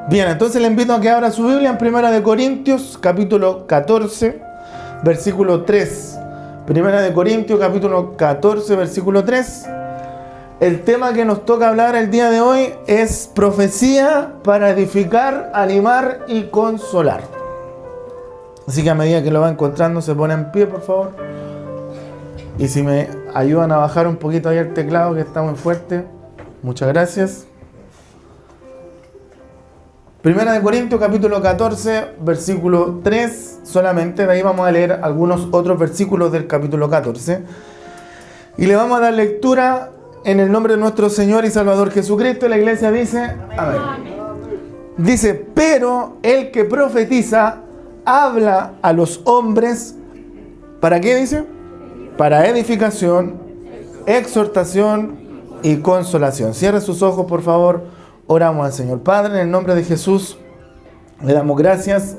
Bien, entonces le invito a que abra su Biblia en 1 Corintios, capítulo 14, versículo 3. 1 Corintios, capítulo 14, versículo 3. El tema que nos toca hablar el día de hoy es profecía para edificar, animar y consolar. Así que a medida que lo va encontrando, se pone en pie, por favor. Y si me ayudan a bajar un poquito ahí el teclado, que está muy fuerte. Muchas gracias. 1 Corintios capítulo 14, versículo 3, solamente de ahí vamos a leer algunos otros versículos del capítulo 14. Y le vamos a dar lectura en el nombre de nuestro Señor y Salvador Jesucristo. Y la iglesia dice, amén. Dice, pero el que profetiza habla a los hombres, ¿para qué dice? Para edificación, exhortación y consolación. Cierre sus ojos, por favor. Oramos al Señor. Padre, en el nombre de Jesús, le damos gracias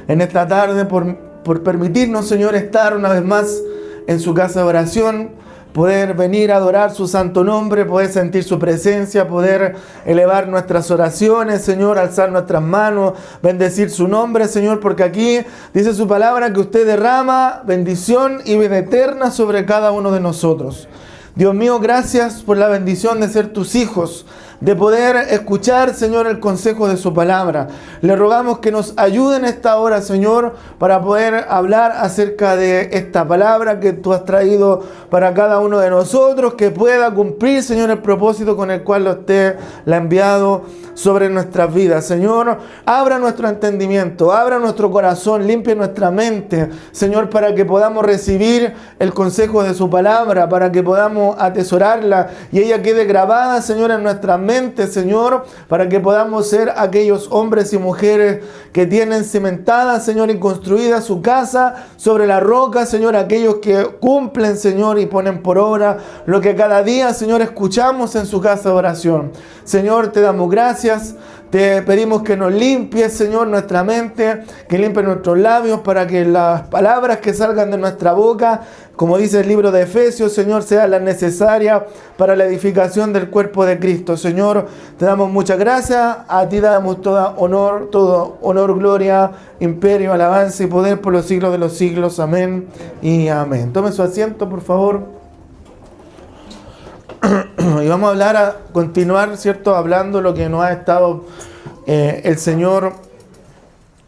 en esta tarde por permitirnos, Señor, estar una vez más en su casa de oración, poder venir a adorar su santo nombre, poder sentir su presencia, poder elevar nuestras oraciones, Señor, alzar nuestras manos, bendecir su nombre, Señor, porque aquí dice su palabra que usted derrama bendición y vida eterna sobre cada uno de nosotros. Dios mío, gracias por la bendición de ser tus hijos, de poder escuchar, Señor, el consejo de su palabra. Le rogamos que nos ayude en esta hora, Señor, para poder hablar acerca de esta palabra que tú has traído para cada uno de nosotros, que pueda cumplir, Señor, el propósito con el cual usted la ha enviado sobre nuestras vidas. Señor, abra nuestro entendimiento, abra nuestro corazón, limpie nuestra mente, Señor, para que podamos recibir el consejo de su palabra, para que podamos atesorarla y ella quede grabada, Señor, en nuestra mente, Señor, para que podamos ser aquellos hombres y mujeres que tienen cimentada, Señor, y construida su casa sobre la roca, Señor, aquellos que cumplen, Señor, y ponen por obra lo que cada día, Señor, escuchamos en su casa de oración. Señor, te damos gracias. Te pedimos que nos limpies, Señor, nuestra mente, que limpies nuestros labios para que las palabras que salgan de nuestra boca, como dice el libro de Efesios, Señor, sean las necesarias para la edificación del cuerpo de Cristo. Señor, te damos muchas gracias. A ti damos todo honor, gloria, imperio, alabanza y poder por los siglos de los siglos. Amén y amén. Tome su asiento, por favor. Y vamos a continuar, ¿cierto? Hablando lo que nos ha estado el Señor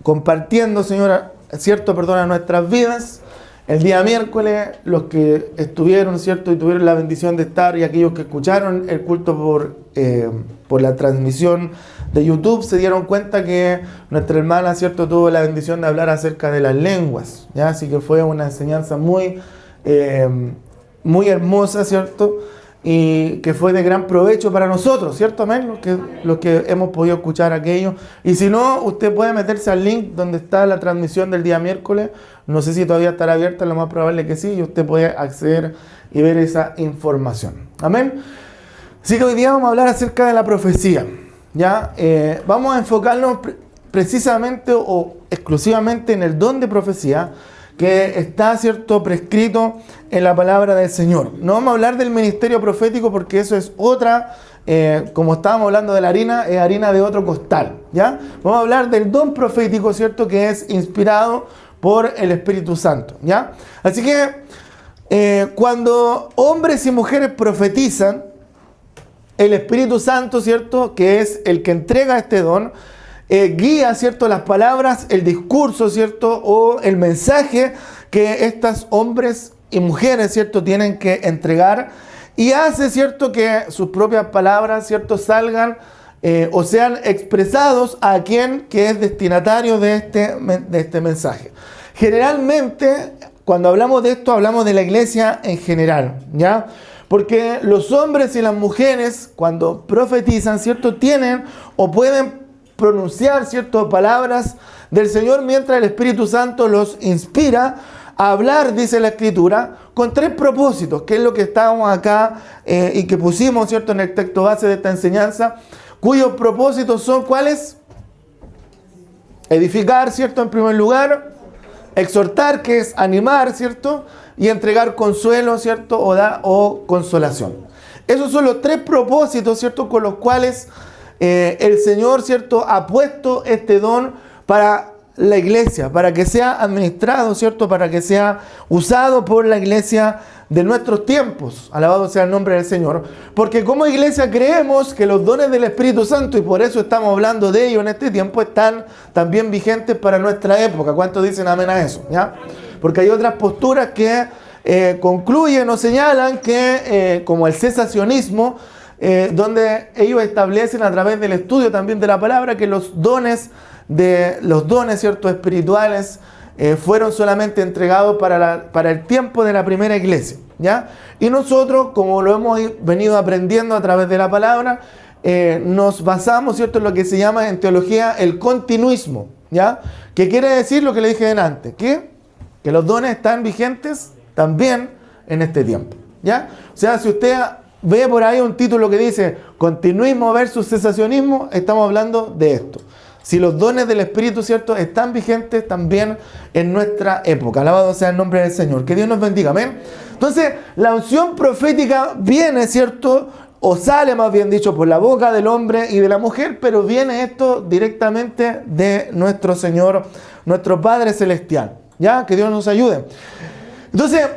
compartiendo, Señor, ¿cierto? Perdona nuestras vidas. El día miércoles, los que estuvieron, ¿cierto? Y tuvieron la bendición de estar, y aquellos que escucharon el culto por la transmisión de YouTube, se dieron cuenta que nuestra hermana, ¿cierto? Tuvo la bendición de hablar acerca de las lenguas, ¿ya? Así que fue una enseñanza muy hermosa, ¿cierto? Y que fue de gran provecho para nosotros, ¿cierto? Amén, los que hemos podido escuchar aquello. Y si no, usted puede meterse al link donde está la transmisión del día miércoles. No sé si todavía estará abierta, lo más probable que sí, y usted puede acceder y ver esa información. Amén. Así que hoy día vamos a hablar acerca de la profecía, ¿ya? Vamos a enfocarnos precisamente o exclusivamente en el don de profecía, que está, ¿cierto?, prescrito en la palabra del Señor. No vamos a hablar del ministerio profético porque eso es otra, como estábamos hablando de la harina, es harina de otro costal, ¿ya? Vamos a hablar del don profético, ¿cierto?, que es inspirado por el Espíritu Santo, ¿ya? Así que cuando hombres y mujeres profetizan, el Espíritu Santo, ¿cierto?, que es el que entrega este don, guía, ¿cierto?, las palabras, el discurso, ¿cierto?, o el mensaje que estos hombres y mujeres, ¿cierto?, tienen que entregar, y hace, ¿cierto?, que sus propias palabras, ¿cierto?, salgan o sean expresados a quien que es destinatario de este mensaje. Generalmente, cuando hablamos de esto, hablamos de la iglesia en general, ¿ya? Porque los hombres y las mujeres, cuando profetizan, ¿cierto?, tienen o pueden pronunciar, ¿cierto?, palabras del Señor mientras el Espíritu Santo los inspira a hablar, dice la Escritura, con tres propósitos, que es lo que estábamos acá y que pusimos, ¿cierto?, en el texto base de esta enseñanza, cuyos propósitos son, ¿cuáles? Edificar, ¿cierto?, en primer lugar, exhortar, que es animar, ¿cierto?, y entregar consuelo, ¿cierto?, o consolación. Esos son los tres propósitos, ¿cierto?, con los cuales el Señor, ¿cierto?, ha puesto este don para la iglesia, para que sea administrado, ¿cierto?, para que sea usado por la iglesia de nuestros tiempos. Alabado sea el nombre del Señor. Porque como iglesia creemos que los dones del Espíritu Santo, y por eso estamos hablando de ellos en este tiempo, están también vigentes para nuestra época. ¿Cuántos dicen amén a eso? ¿Ya? Porque hay otras posturas que concluyen o señalan que, como el cesacionismo, donde ellos establecen a través del estudio también de la palabra que los dones, ¿cierto?, espirituales fueron solamente entregados para el tiempo de la primera iglesia, ¿ya? Y nosotros, como lo hemos venido aprendiendo a través de la palabra, nos basamos, ¿cierto?, en lo que se llama en teología el continuismo, ¿ya? ¿Qué quiere decir lo que le dije delante? Que los dones están vigentes también en este tiempo, ¿ya? O sea, si usted ve por ahí un título que dice continuismo versus cesacionismo, estamos hablando de esto. Si los dones del Espíritu, ¿cierto?, están vigentes también en nuestra época. Alabado sea el nombre del Señor. Que Dios nos bendiga. Amén. Entonces, la unción profética viene, ¿cierto?, o sale, más bien dicho, por la boca del hombre y de la mujer, pero viene esto directamente de nuestro Señor, nuestro Padre Celestial. ¿Ya? Que Dios nos ayude. Entonces,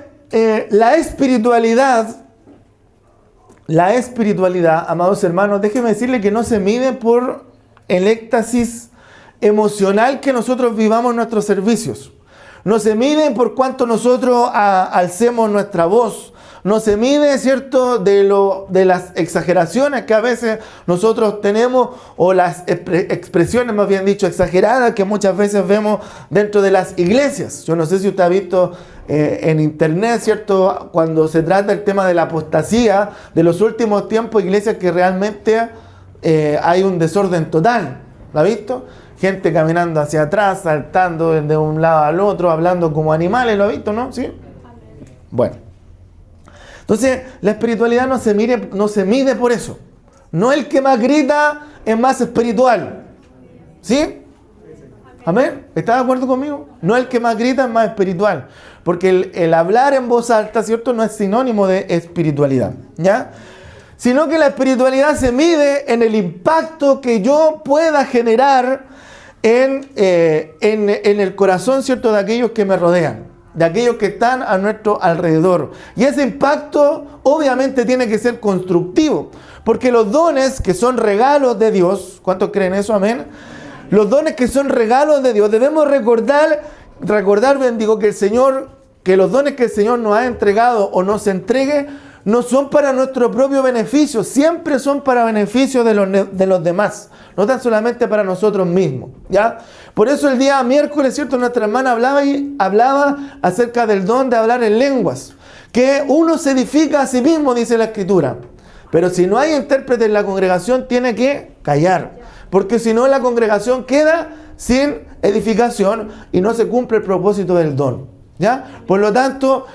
la espiritualidad, amados hermanos, déjenme decirle que no se mide por el éxtasis emocional que nosotros vivamos en nuestros servicios. No se mide por cuánto nosotros alcemos nuestra voz. No se mide, ¿cierto?, de las exageraciones que a veces nosotros tenemos, o las expresiones, más bien dicho, exageradas que muchas veces vemos dentro de las iglesias. Yo no sé si usted ha visto en internet, ¿cierto?, cuando se trata del tema de la apostasía de los últimos tiempos, iglesias que realmente hay un desorden total. ¿Lo ha visto? Gente caminando hacia atrás, saltando de un lado al otro, hablando como animales. ¿Lo ha visto, no? ¿Sí? Bueno. Entonces, la espiritualidad no se mide por eso. No el que más grita es más espiritual. ¿Sí? ¿Amén? ¿Está de acuerdo conmigo? No el que más grita es más espiritual. Porque el hablar en voz alta, ¿cierto?, no es sinónimo de espiritualidad. ¿Ya? Sino que la espiritualidad se mide en el impacto que yo pueda generar en el corazón, ¿cierto?, de aquellos que me rodean, de aquellos que están a nuestro alrededor. Y ese impacto obviamente tiene que ser constructivo, porque los dones que son regalos de Dios, ¿cuántos creen eso? Amén. Los dones que son regalos de Dios, debemos recordar, bendigo, que el Señor, que los dones que el Señor nos ha entregado o nos entregue, no son para nuestro propio beneficio, siempre son para beneficio de los demás, no tan solamente para nosotros mismos, ¿ya? Por eso el día miércoles, ¿cierto?, nuestra hermana hablaba acerca del don de hablar en lenguas, que uno se edifica a sí mismo, dice la Escritura, pero si no hay intérprete en la congregación, tiene que callar, porque si no la congregación queda sin edificación y no se cumple el propósito del don, ¿ya? Por lo tanto,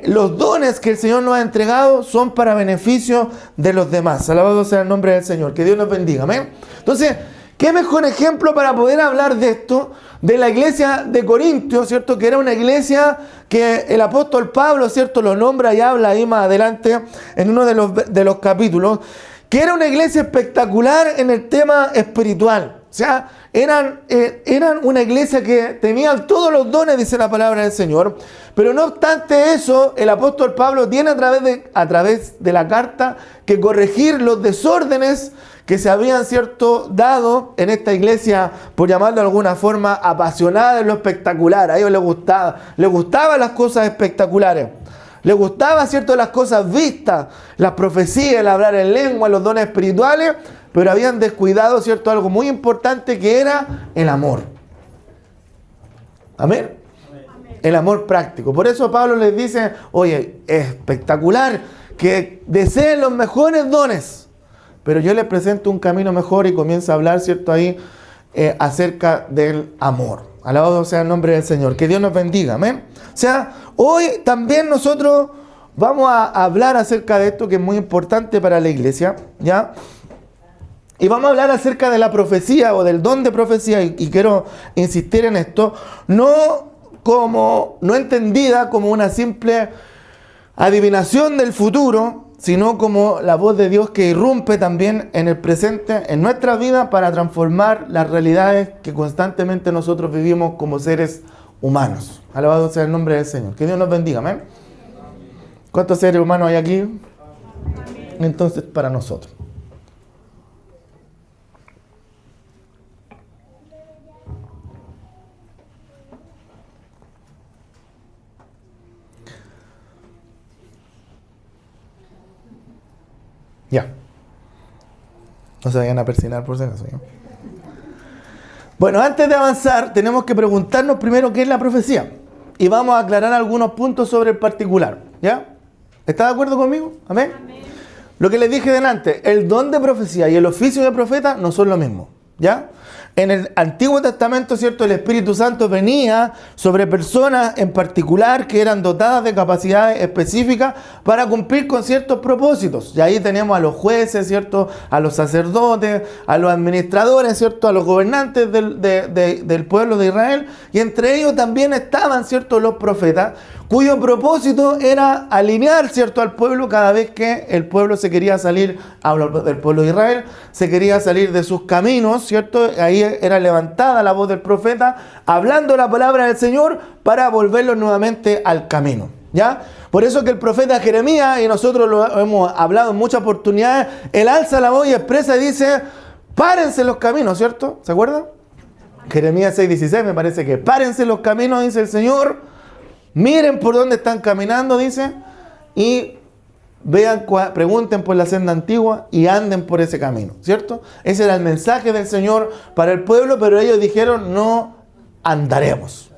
los dones que el Señor nos ha entregado son para beneficio de los demás. Alabado sea el nombre del Señor. Que Dios nos bendiga. Amén. Entonces, ¿qué mejor ejemplo para poder hablar de esto? De la iglesia de Corintios, ¿cierto? Que era una iglesia que el apóstol Pablo, ¿cierto?, lo nombra y habla ahí más adelante en uno de los capítulos. Que era una iglesia espectacular en el tema espiritual. O sea, eran una iglesia que tenían todos los dones, dice la palabra del Señor. Pero no obstante eso, el apóstol Pablo tiene a través de la carta que corregir los desórdenes que se habían, ¿cierto?, dado en esta iglesia, por llamarlo de alguna forma, apasionada en lo espectacular. A ellos les gustaban las cosas espectaculares. Les gustaba, ¿cierto?, las cosas vistas, las profecías, el hablar en lengua, los dones espirituales, pero habían descuidado, ¿cierto?, algo muy importante, que era el amor. Amén. El amor práctico. Por eso Pablo les dice, oye, es espectacular que deseen los mejores dones, pero yo les presento un camino mejor, y comienza a hablar, ¿cierto?, ahí acerca del amor. Alabado sea el nombre del Señor. Que Dios nos bendiga. Amén. O sea, hoy también nosotros vamos a hablar acerca de esto que es muy importante para la iglesia, ¿ya? Y vamos a hablar acerca de la profecía o del don de profecía, y quiero insistir en esto, no entendida como una simple adivinación del futuro, sino como la voz de Dios que irrumpe también en el presente, en nuestra vida, para transformar las realidades que constantemente nosotros vivimos como seres humanos. Alabado sea el nombre del Señor. Que Dios nos bendiga, amén. ¿Cuántos seres humanos hay aquí? Amén. Entonces, para nosotros. Ya. No se vayan a persinar por si acaso. ¿Ya? Bueno, antes de avanzar, tenemos que preguntarnos primero qué es la profecía. Y vamos a aclarar algunos puntos sobre el particular. ¿Ya? ¿Está de acuerdo conmigo? ¿Amén? Amén. Lo que les dije delante, el don de profecía y el oficio de profeta no son lo mismo. ¿Ya? En el Antiguo Testamento, ¿cierto? El Espíritu Santo venía sobre personas en particular que eran dotadas de capacidades específicas para cumplir con ciertos propósitos. Y ahí tenemos a los jueces, ¿cierto? A los sacerdotes, a los administradores, ¿cierto? A los gobernantes del pueblo de Israel. Y entre ellos también estaban, ¿cierto? Los profetas, cuyo propósito era alinear, ¿cierto? Al pueblo cada vez que el pueblo se quería salir, del pueblo de Israel, se quería salir de sus caminos, ¿cierto? Ahí era levantada la voz del profeta, hablando la palabra del Señor para volverlos nuevamente al camino, ¿ya? Por eso que el profeta Jeremías, y nosotros lo hemos hablado en muchas oportunidades, él alza la voz y expresa y dice, párense los caminos, ¿cierto? ¿Se acuerdan? Jeremías 6:16 me parece que, párense los caminos, dice el Señor, miren por dónde están caminando, dice, y vean, pregunten por la senda antigua y anden por ese camino, ¿cierto? Ese era el mensaje del Señor para el pueblo, pero ellos dijeron, no andaremos.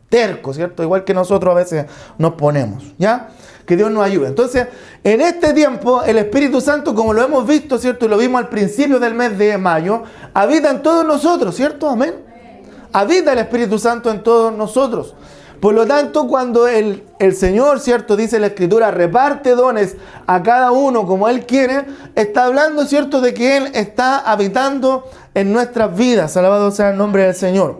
Tercos, ¿cierto? Igual que nosotros a veces nos ponemos, ¿ya? Que Dios nos ayude. Entonces, en este tiempo, el Espíritu Santo, como lo hemos visto, ¿cierto? Y lo vimos al principio del mes de mayo, habita en todos nosotros, ¿cierto? Amén. Habita el Espíritu Santo en todos nosotros. Por lo tanto, cuando el Señor, ¿cierto? Dice la Escritura, reparte dones a cada uno como Él quiere, está hablando, ¿cierto? De que Él está habitando en nuestras vidas. Alabado sea el nombre del Señor.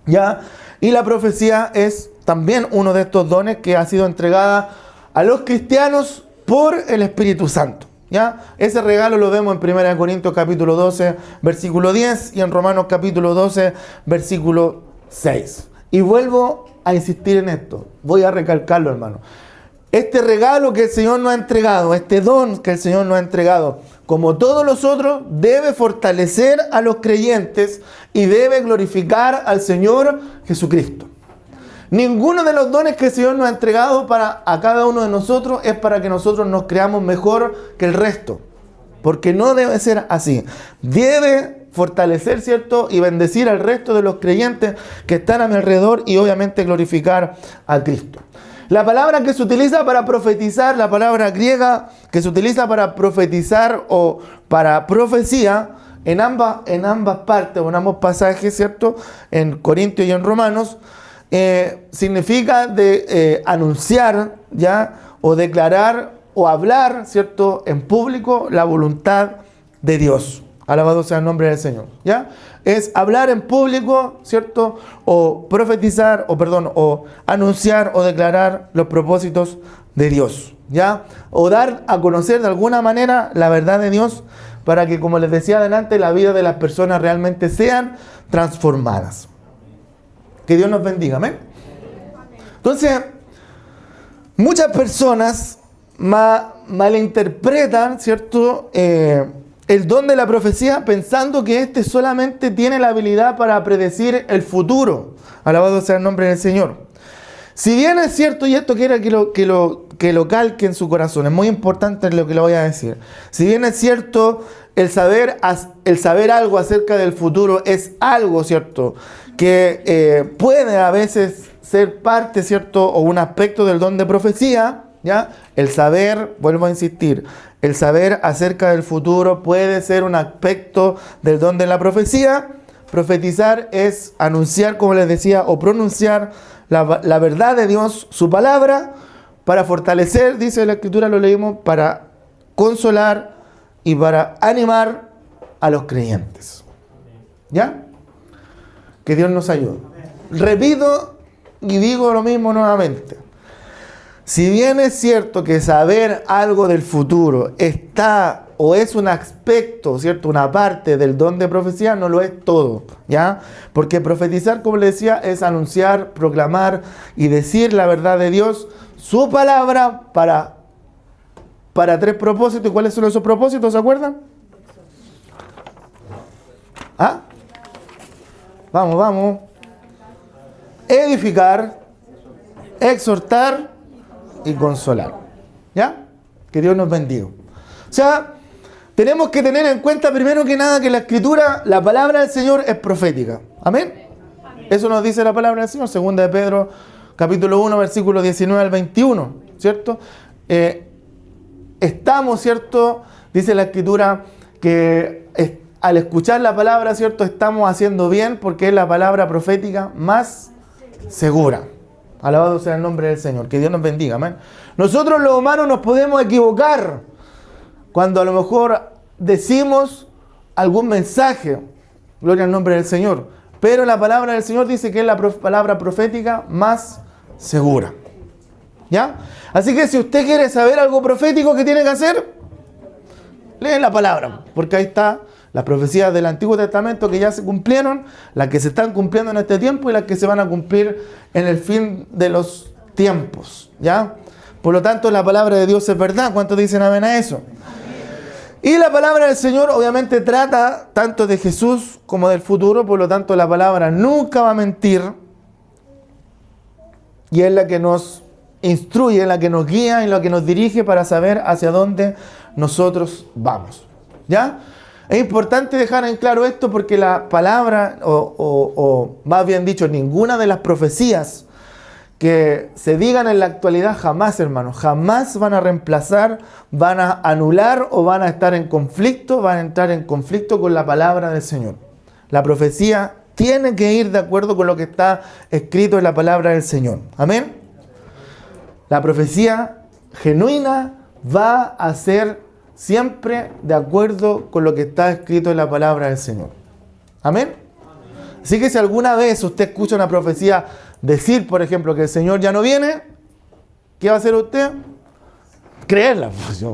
¿Ya? Y la profecía es también uno de estos dones que ha sido entregada a los cristianos por el Espíritu Santo. ¿Ya? Ese regalo lo vemos en 1 Corintios capítulo 12, versículo 10 y en Romanos capítulo 12, versículo 6. Y vuelvo a insistir en esto. Voy a recalcarlo, hermano. Este regalo que el Señor nos ha entregado, este don que el Señor nos ha entregado, como todos los otros, debe fortalecer a los creyentes y debe glorificar al Señor Jesucristo. Ninguno de los dones que el Señor nos ha entregado a cada uno de nosotros es para que nosotros nos creamos mejor que el resto. Porque no debe ser así. Debe fortalecer, ¿cierto? Y bendecir al resto de los creyentes que están a mi alrededor y obviamente glorificar a Cristo. La palabra que se utiliza para profetizar, la palabra griega que se utiliza para profetizar o para profecía, en ambas partes o en ambos pasajes, ¿cierto? En Corintios y en Romanos, significa anunciar, ¿ya? O declarar o hablar, ¿cierto? En público la voluntad de Dios. Alabado sea el nombre del Señor, ¿ya? Es hablar en público, ¿cierto? O profetizar, o anunciar o declarar los propósitos de Dios, ¿ya? O dar a conocer de alguna manera la verdad de Dios para que, como les decía adelante, la vida de las personas realmente sean transformadas. Que Dios nos bendiga, ¿amén? Entonces, muchas personas malinterpretan, ¿cierto? El don de la profecía pensando que este solamente tiene la habilidad para predecir el futuro. Alabado sea el nombre del Señor. Si bien es cierto, y esto quiero que lo calque en su corazón, es muy importante lo que le voy a decir. Si bien es cierto, el saber algo acerca del futuro es algo, ¿cierto? Que puede a veces ser parte, ¿cierto? O un aspecto del don de profecía, ¿ya? El saber, vuelvo a insistir, el saber acerca del futuro puede ser un aspecto del don de la profecía. Profetizar es anunciar, como les decía, o pronunciar la verdad de Dios, su palabra, para fortalecer, dice la Escritura, lo leímos, para consolar y para animar a los creyentes. ¿Ya? Que Dios nos ayude. Repito y digo lo mismo nuevamente. Si bien es cierto que saber algo del futuro está o es un aspecto, ¿cierto? Una parte del don de profecía, no lo es todo, ¿ya? Porque profetizar, como le decía, es anunciar, proclamar y decir la verdad de Dios, su palabra para 3 propósitos. ¿Y cuáles son esos propósitos? ¿Se acuerdan? ¿Ah? Vamos. Edificar, exhortar y consolar. ¿Ya? Que Dios nos bendiga. O sea, tenemos que tener en cuenta primero que nada que la Escritura, la palabra del Señor es profética. ¿Amén? Eso nos dice la palabra del Señor, 2 de Pedro, capítulo 1, versículo 19 al 21, ¿cierto? Estamos, ¿cierto? Dice la Escritura que al escuchar la palabra, ¿cierto? Estamos haciendo bien porque es la palabra profética más segura. Alabado sea el nombre del Señor. Que Dios nos bendiga. Amén. Nosotros los humanos nos podemos equivocar cuando a lo mejor decimos algún mensaje. Gloria al nombre del Señor. Pero la palabra del Señor dice que es la palabra profética más segura. ¿Ya? Así que si usted quiere saber algo profético, ¿qué tiene que hacer? Lee la palabra. Porque ahí está las profecías del Antiguo Testamento que ya se cumplieron, las que se están cumpliendo en este tiempo y las que se van a cumplir en el fin de los tiempos, ¿ya? Por lo tanto, la palabra de Dios es verdad. ¿Cuántos dicen amén a eso? Y la palabra del Señor obviamente trata tanto de Jesús como del futuro, por lo tanto la palabra nunca va a mentir y es la que nos instruye, la que nos guía y la que nos dirige para saber hacia dónde nosotros vamos, ¿ya? Es importante dejar en claro esto porque la palabra, o más bien dicho, ninguna de las profecías que se digan en la actualidad jamás, hermanos, jamás van a reemplazar, van a anular o van a estar en conflicto, van a entrar en conflicto con la palabra del Señor. La profecía tiene que ir de acuerdo con lo que está escrito en la palabra del Señor. Amén. La profecía genuina va a ser siempre de acuerdo con lo que está escrito en la palabra del Señor. Amén. Así que si alguna vez usted escucha una profecía decir, por ejemplo, que el Señor ya no viene, ¿qué va a hacer usted? Creerla.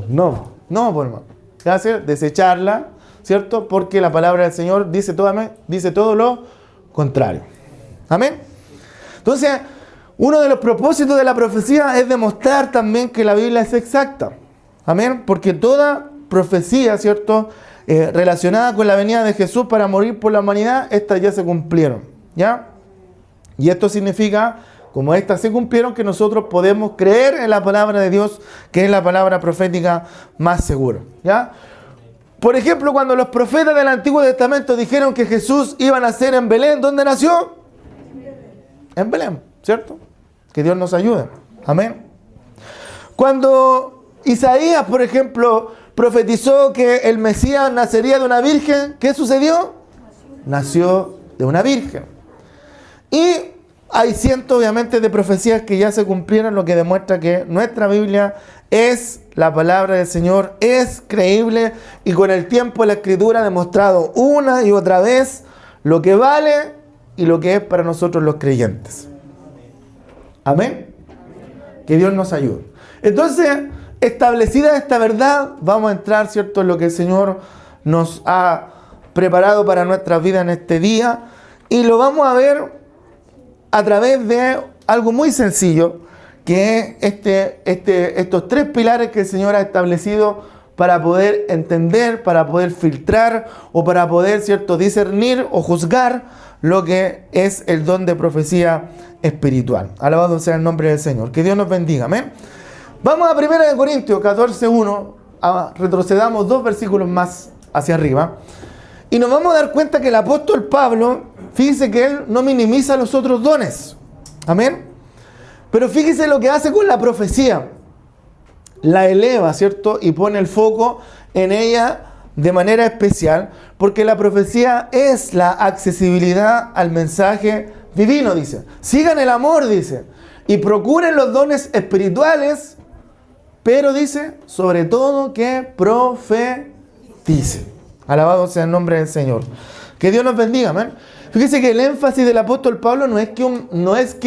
No, por hermano. ¿Qué va a hacer? Desecharla, ¿cierto? Porque la palabra del Señor dice todo lo contrario. Amén. Entonces, uno de los propósitos de la profecía es demostrar también que la Biblia es exacta. Amén. Porque toda profecía, ¿cierto?, relacionada con la venida de Jesús para morir por la humanidad, estas ya se cumplieron. ¿Ya? Y esto significa, como estas se cumplieron, que nosotros podemos creer en la palabra de Dios, que es la palabra profética más segura. ¿Ya? Por ejemplo, cuando los profetas del Antiguo Testamento dijeron que Jesús iba a nacer en Belén, ¿dónde nació? En Belén, ¿cierto? Que Dios nos ayude. Amén. Cuando Isaías, por ejemplo, profetizó que el Mesías nacería de una virgen, ¿qué sucedió? Nació de una virgen. Y hay cientos, obviamente, de profecías que ya se cumplieron, lo que demuestra que nuestra Biblia es la palabra del Señor, es creíble, y con el tiempo la Escritura ha demostrado una y otra vez lo que vale y lo que es para nosotros los creyentes. Amén. Que Dios nos ayude. Entonces, establecida esta verdad, vamos a entrar, ¿cierto?, en lo que el Señor nos ha preparado para nuestras vidas en este día, y lo vamos a ver a través de algo muy sencillo, que es estos 3 pilares que el Señor ha establecido para poder entender, para poder filtrar o para poder, ¿cierto?, discernir o juzgar lo que es el don de profecía espiritual. Alabado sea el nombre del Señor. Que Dios nos bendiga. Amén. Vamos a 1 Corintios 14:1. Retrocedamos 2 versículos más hacia arriba. Y nos vamos a dar cuenta que el apóstol Pablo, fíjese que él no minimiza los otros dones. Amén. Pero fíjese lo que hace con la profecía. La eleva, ¿cierto? Y pone el foco en ella de manera especial, porque la profecía es la accesibilidad al mensaje divino, dice. Sigan el amor, dice. Y procuren los dones espirituales, pero dice, sobre todo que profetice. Alabado sea el nombre del Señor. Que Dios nos bendiga, amén. Fíjese que el énfasis del apóstol Pablo no es que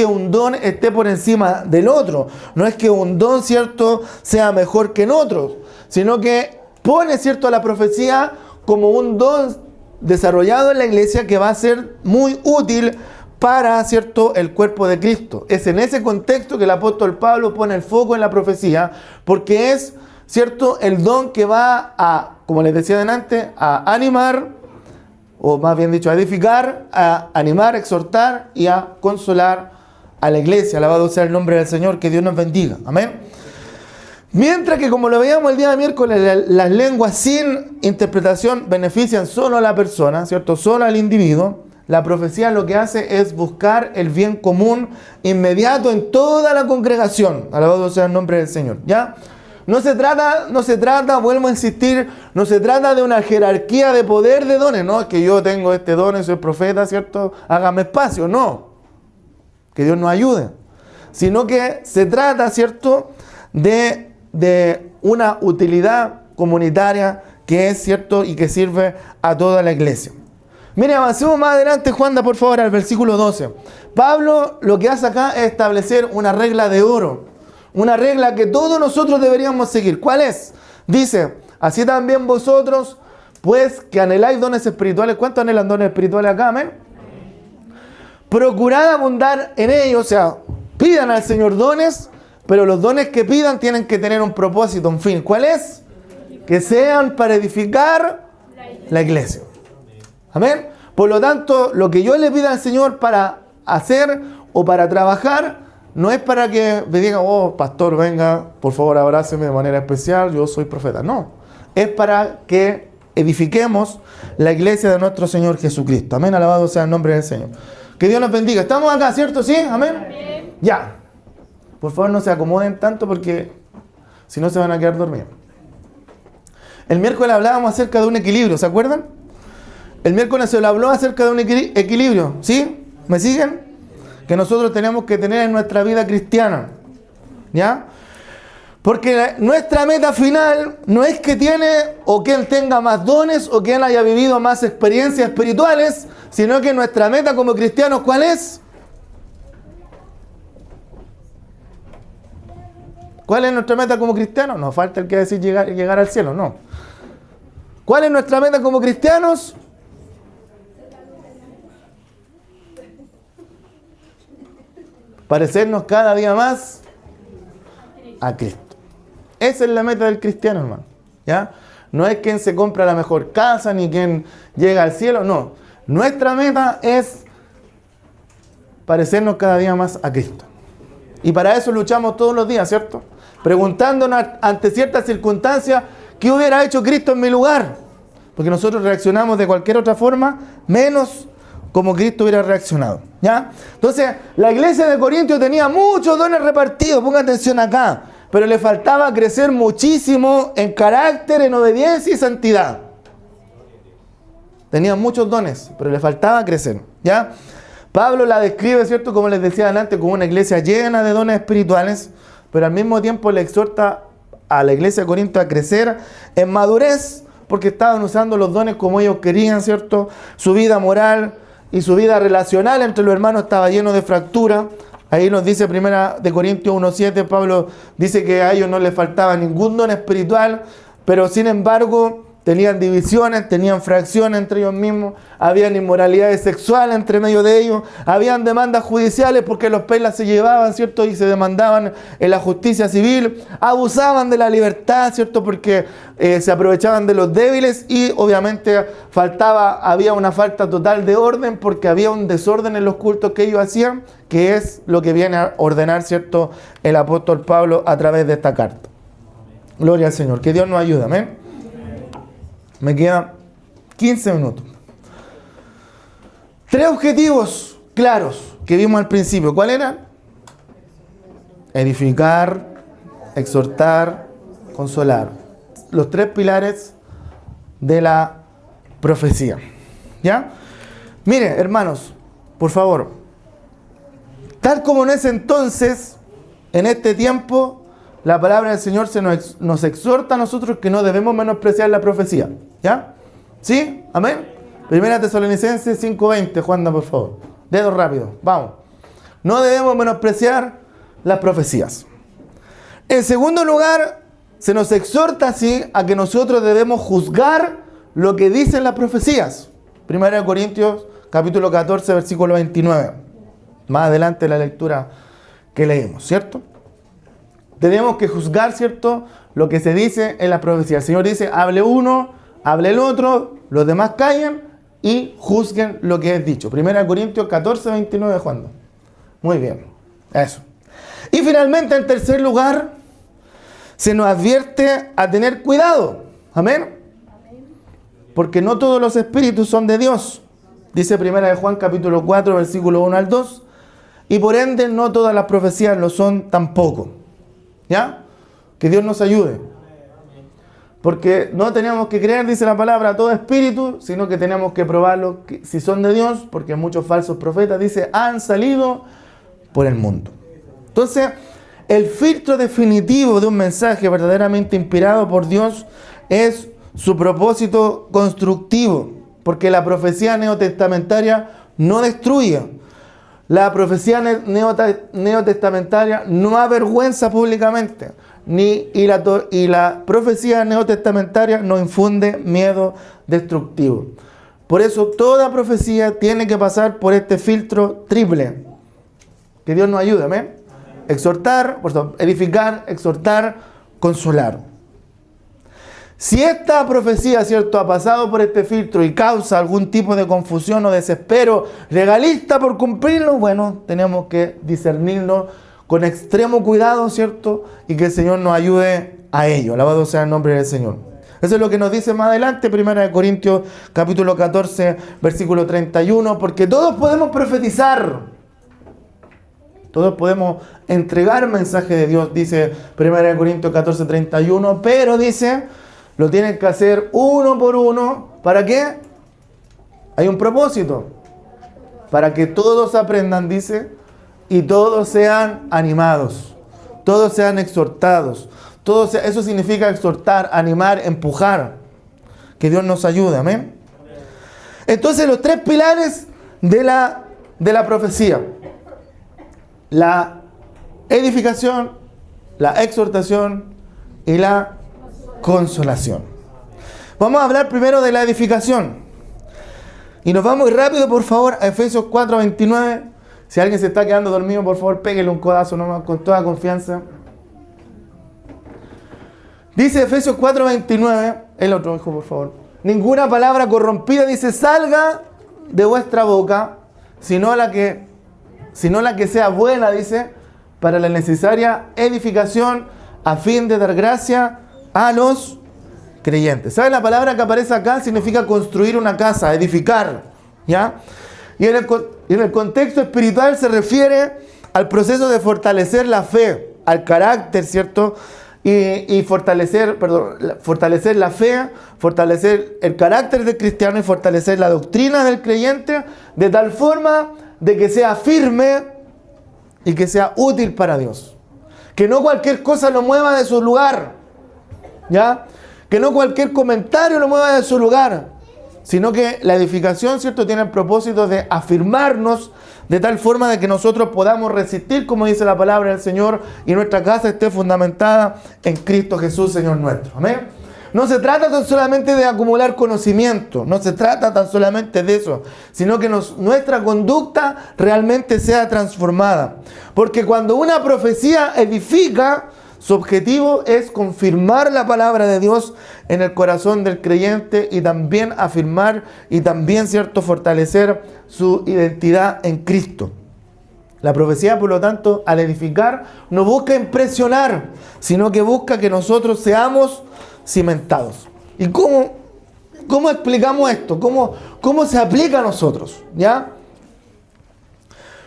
un don esté por encima del otro, no es que un don, ¿cierto?, sea mejor que en otros, sino que pone, ¿cierto?, a la profecía como un don desarrollado en la iglesia que va a ser muy útil para, ¿cierto?, el cuerpo de Cristo. Es en ese contexto que el apóstol Pablo pone el foco en la profecía, porque es, ¿cierto?, el don que va a, como les decía delante, a animar, o más bien dicho, a edificar, a animar, exhortar y a consolar a la iglesia. Alabado sea el nombre del Señor, que Dios nos bendiga. Amén. Mientras que, como lo veíamos el día de miércoles, las lenguas sin interpretación benefician solo a la persona, ¿cierto? Solo al individuo. La profecía lo que hace es buscar el bien común inmediato en toda la congregación. Alabado sea el nombre del Señor. ¿Ya? No se trata, vuelvo a insistir, no se trata de una jerarquía de poder de dones, no, es que yo tengo este don y soy profeta, ¿cierto? Hágame espacio, no. Que Dios nos ayude. Sino que se trata, ¿cierto?, de una utilidad comunitaria que es, ¿cierto?, y que sirve a toda la iglesia. Mire, avancemos más adelante, Juanda, por favor, al versículo 12. Pablo lo que hace acá es establecer una regla de oro. Una regla que todos nosotros deberíamos seguir. ¿Cuál es? Dice, así también vosotros, pues que anheláis dones espirituales. ¿Cuántos anhelan dones espirituales acá? Amén. Procurad abundar en ellos, o sea, pidan al Señor dones, pero los dones que pidan tienen que tener un propósito, un fin. ¿Cuál es? Que sean para edificar la iglesia. Amén. Por lo tanto, lo que yo le pida al Señor para hacer o para trabajar, no es para que me digan, oh, pastor, venga, por favor, abráceme de manera especial, yo soy profeta. No, es para que edifiquemos la iglesia de nuestro Señor Jesucristo. Amén, alabado sea el nombre del Señor. Que Dios nos bendiga. ¿Estamos acá, cierto? ¿Sí? Amén. Amén. Ya. Por favor, no se acomoden tanto porque si no se van a quedar dormidos. El miércoles hablábamos acerca de un equilibrio, ¿se acuerdan? El miércoles se lo habló acerca de un equilibrio, ¿sí? ¿Me siguen? Que nosotros tenemos que tener en nuestra vida cristiana, ¿ya? Porque nuestra meta final no es que tiene o que él tenga más dones o que él haya vivido más experiencias espirituales, sino que nuestra meta como cristianos, ¿cuál es? ¿Cuál es nuestra meta como cristianos? No falta el que decir llegar al cielo, no. ¿Cuál es nuestra meta como cristianos? Parecernos cada día más a Cristo. Esa es la meta del cristiano, hermano. ¿Ya? No es quien se compra la mejor casa ni quien llega al cielo, no. Nuestra meta es parecernos cada día más a Cristo. Y para eso luchamos todos los días, ¿cierto? Preguntándonos ante ciertas circunstancias, ¿qué hubiera hecho Cristo en mi lugar? Porque nosotros reaccionamos de cualquier otra forma, menos como Cristo hubiera reaccionado, ¿ya? Entonces, la iglesia de Corintios tenía muchos dones repartidos, ponga atención acá, pero le faltaba crecer muchísimo en carácter, en obediencia y santidad. Tenía muchos dones, pero le faltaba crecer, ¿ya? Pablo la describe, ¿cierto?, como les decía antes, como una iglesia llena de dones espirituales, pero al mismo tiempo le exhorta a la iglesia de Corinto a crecer en madurez, porque estaban usando los dones como ellos querían, ¿cierto? Su vida moral y su vida relacional entre los hermanos estaba lleno de fractura. Ahí nos dice 1 Corintios 1:7, Pablo dice que a ellos no les faltaba ningún don espiritual, pero sin embargo tenían divisiones, tenían fracciones entre ellos mismos, habían inmoralidades sexuales entre medio de ellos, habían demandas judiciales porque los pelas se llevaban, ¿cierto? Y se demandaban en la justicia civil, abusaban de la libertad, ¿cierto? Porque se aprovechaban de los débiles y obviamente había una falta total de orden porque había un desorden en los cultos que ellos hacían, que es lo que viene a ordenar, ¿cierto?, el apóstol Pablo a través de esta carta. Gloria al Señor, que Dios nos ayude, amén. Me quedan 15 minutos. 3 objetivos claros que vimos al principio. ¿Cuál eran? Edificar, exhortar, consolar. Los 3 pilares de la profecía. ¿Ya? Mire, hermanos, por favor. Tal como en ese entonces, en este tiempo, la palabra del Señor nos exhorta a nosotros que no debemos menospreciar la profecía. ¿Ya? ¿Sí? ¿Amén? Primera Tesalonicenses 5:20, Juanda, por favor. Dedos rápidos, vamos. No debemos menospreciar las profecías. En segundo lugar, se nos exhorta así a que nosotros debemos juzgar lo que dicen las profecías. Primera de Corintios, capítulo 14, versículo 29. Más adelante la lectura que leímos, ¿cierto? Tenemos que juzgar, ¿cierto?, lo que se dice en las profecías. El Señor dice, hable uno, hable el otro, los demás callen y juzguen lo que es dicho. Primera de Corintios 14, 29, Juan. Muy bien, eso. Y finalmente, en tercer lugar, se nos advierte a tener cuidado. Amén. Porque no todos los espíritus son de Dios. Dice Primera de Juan capítulo 4, versículo 1 al 2. Y por ende no todas las profecías lo son tampoco. ¿Ya? Que Dios nos ayude. Porque no tenemos que creer, dice la palabra, a todo espíritu, sino que tenemos que probarlo si son de Dios, porque muchos falsos profetas, dice, han salido por el mundo. Entonces, el filtro definitivo de un mensaje verdaderamente inspirado por Dios es su propósito constructivo, porque la profecía neotestamentaria no destruye. La profecía neotestamentaria no avergüenza públicamente, y la profecía neotestamentaria no infunde miedo destructivo. Por eso toda profecía tiene que pasar por este filtro triple. Que Dios nos ayude, amén. Exhortar, edificar, exhortar, consolar. Si esta profecía, ¿cierto?, ha pasado por este filtro y causa algún tipo de confusión o desespero legalista por cumplirlo, bueno, tenemos que discernirlo con extremo cuidado, ¿cierto? Y que el Señor nos ayude a ello. Alabado sea el nombre del Señor. Eso es lo que nos dice más adelante, 1 Corintios capítulo 14, versículo 31, porque todos podemos profetizar. Todos podemos entregar mensaje de Dios, dice 1 Corintios 14, 31, pero dice, lo tienen que hacer uno por uno. ¿Para qué? Hay un propósito. Para que todos aprendan, dice, y todos sean animados, todos sean exhortados. Eso significa exhortar, animar, empujar. Que Dios nos ayude, amén. Entonces, los tres pilares de la profecía: la edificación, la exhortación y la consolación. Vamos a hablar primero de la edificación. Y nos vamos muy rápido, por favor, a Efesios 4, 29. Si alguien se está quedando dormido, por favor, péguele un codazo nomás con toda confianza. Dice Efesios 4, 29. El otro, hijo, por favor. Ninguna palabra corrompida, dice, salga de vuestra boca, sino la que sea buena, dice, para la necesaria edificación, a fin de dar gracia a los creyentes. ¿Saben? La palabra que aparece acá significa construir una casa, edificar, ¿ya? Y en el contexto espiritual se refiere al proceso de fortalecer la fe, al carácter, ¿cierto? Y fortalecer la fe, fortalecer el carácter del cristiano y fortalecer la doctrina del creyente de tal forma de que sea firme y que sea útil para Dios. Que no cualquier cosa lo mueva de su lugar, ¿ya? Que no cualquier comentario lo mueva de su lugar, sino que la edificación, ¿cierto?, tiene el propósito de afirmarnos de tal forma de que nosotros podamos resistir, como dice la palabra del Señor, y nuestra casa esté fundamentada en Cristo Jesús, Señor nuestro. Amén. No se trata tan solamente de acumular conocimiento, no se trata tan solamente de eso, sino que nuestra conducta realmente sea transformada. Porque cuando una profecía edifica, su objetivo es confirmar la palabra de Dios en el corazón del creyente y también afirmar y también, ¿cierto?, fortalecer su identidad en Cristo. La profecía, por lo tanto, al edificar, no busca impresionar, sino que busca que nosotros seamos cimentados. ¿Y cómo explicamos esto? ¿Cómo se aplica a nosotros? ¿Ya?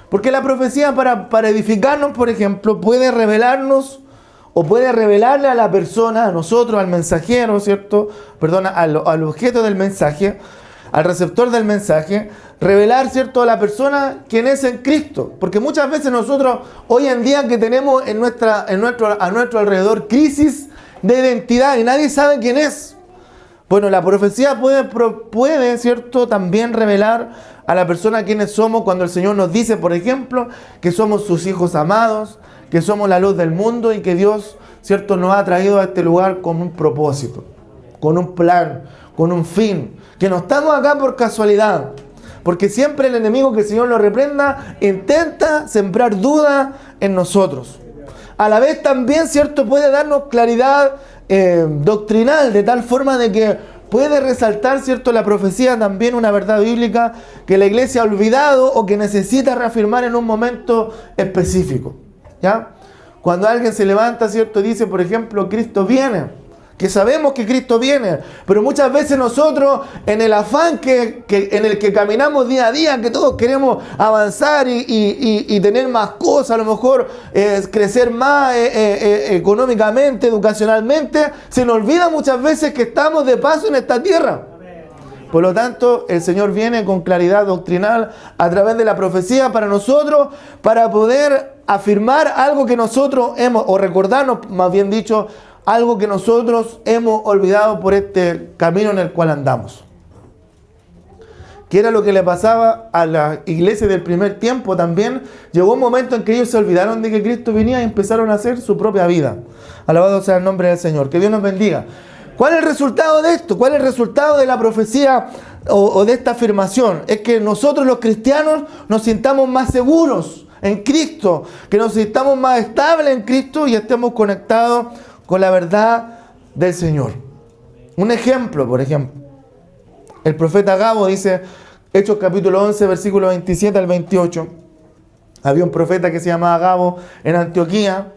Porque la profecía para edificarnos, por ejemplo, puede revelarnos o puede revelarle a la persona, a nosotros, al mensajero, ¿cierto? Perdón, al objeto del mensaje, al receptor del mensaje, revelar, ¿cierto?, a la persona quién es en Cristo. Porque muchas veces nosotros, hoy en día, que tenemos a nuestro alrededor crisis de identidad y nadie sabe quién es. Bueno, la profecía puede, ¿cierto?, también revelar a la persona quiénes somos cuando el Señor nos dice, por ejemplo, que somos sus hijos amados, que somos la luz del mundo y que Dios, ¿cierto?, nos ha traído a este lugar con un propósito, con un plan, con un fin, que no estamos acá por casualidad, porque siempre el enemigo, que el Señor lo reprenda, intenta sembrar duda en nosotros. A la vez también, ¿cierto?, puede darnos claridad doctrinal, de tal forma de que puede resaltar, ¿cierto?, la profecía también una verdad bíblica que la iglesia ha olvidado o que necesita reafirmar en un momento específico, ¿ya? Cuando alguien se levanta, ¿cierto?, dice, por ejemplo, Cristo viene, que sabemos que Cristo viene, pero muchas veces nosotros, en el afán en el que caminamos día a día, que todos queremos avanzar y tener más cosas, a lo mejor crecer más económicamente, educacionalmente, se nos olvida muchas veces que estamos de paso en esta tierra. Por lo tanto, el Señor viene con claridad doctrinal a través de la profecía para nosotros, para poder afirmar algo que nosotros o recordarnos, más bien dicho, algo que nosotros hemos olvidado por este camino en el cual andamos. Que era lo que le pasaba a la iglesia del primer tiempo también. Llegó un momento en que ellos se olvidaron de que Cristo venía y empezaron a hacer su propia vida. Alabado sea el nombre del Señor. Que Dios nos bendiga. ¿Cuál es el resultado de esto? ¿Cuál es el resultado de la profecía o de esta afirmación? Es que nosotros los cristianos nos sintamos más seguros en Cristo, que nos sintamos más estables en Cristo y estemos conectados con la verdad del Señor. Un ejemplo, por ejemplo, el profeta Agabo dice, Hechos capítulo 11, versículo 27 al 28. Había un profeta que se llamaba Agabo en Antioquía,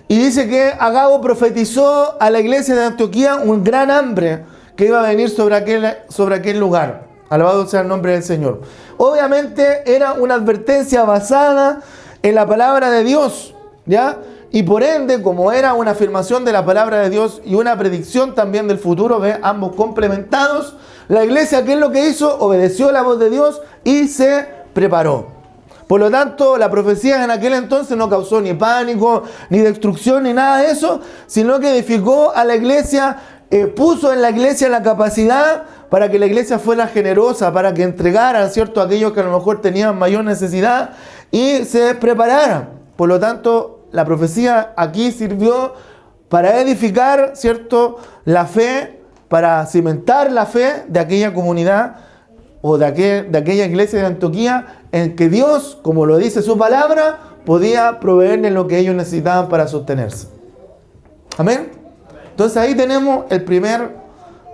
y dice que Agabo profetizó a la iglesia de Antioquía un gran hambre que iba a venir sobre aquel lugar. Alabado sea el nombre del Señor. Obviamente era una advertencia basada en la palabra de Dios, ¿ya? Y por ende, como era una afirmación de la palabra de Dios y una predicción también del futuro, ambos complementados, la iglesia, ¿qué es lo que hizo? Obedeció la voz de Dios y se preparó. Por lo tanto, la profecía en aquel entonces no causó ni pánico, ni destrucción, ni nada de eso, sino que edificó a la iglesia, puso en la iglesia la capacidad para que la iglesia fuera generosa, para que entregara, ¿cierto?, a aquellos que a lo mejor tenían mayor necesidad y se prepararan. Por lo tanto, la profecía aquí sirvió para edificar, ¿cierto?, la fe, para cimentar la fe de aquella comunidad o de aquella iglesia de Antioquía, en que Dios, como lo dice su palabra, podía proveerles lo que ellos necesitaban para sostenerse. Amén. Entonces ahí tenemos el primer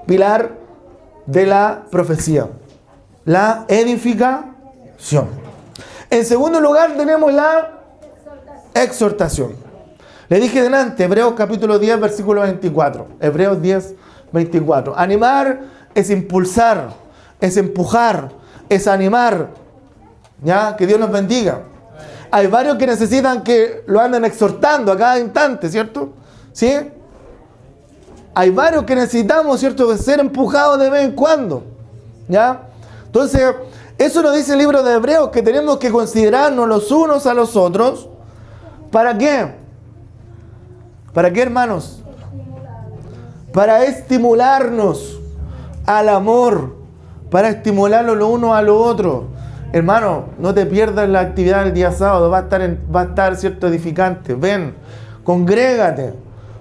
pilar de la profecía, la edificación. En segundo lugar tenemos la exhortación. Le dije delante, Hebreos capítulo 10, versículo 24. Hebreos 10, 24. Animar es impulsar, es empujar, es animar. ¿Ya? Que Dios nos bendiga. Hay varios que necesitan que lo anden exhortando a cada instante, ¿cierto? ¿Sí? Hay varios que necesitamos, ¿cierto?, ser empujados de vez en cuando. ¿Ya? Entonces, eso nos dice el libro de Hebreos, que tenemos que considerarnos los unos a los otros. ¿Para qué? ¿Para qué, hermanos? Para estimularnos al amor, para estimularlo lo uno a lo otro. Hermano, no te pierdas la actividad del día sábado, va a estar, ¿cierto?, edificante. Ven, congrégate,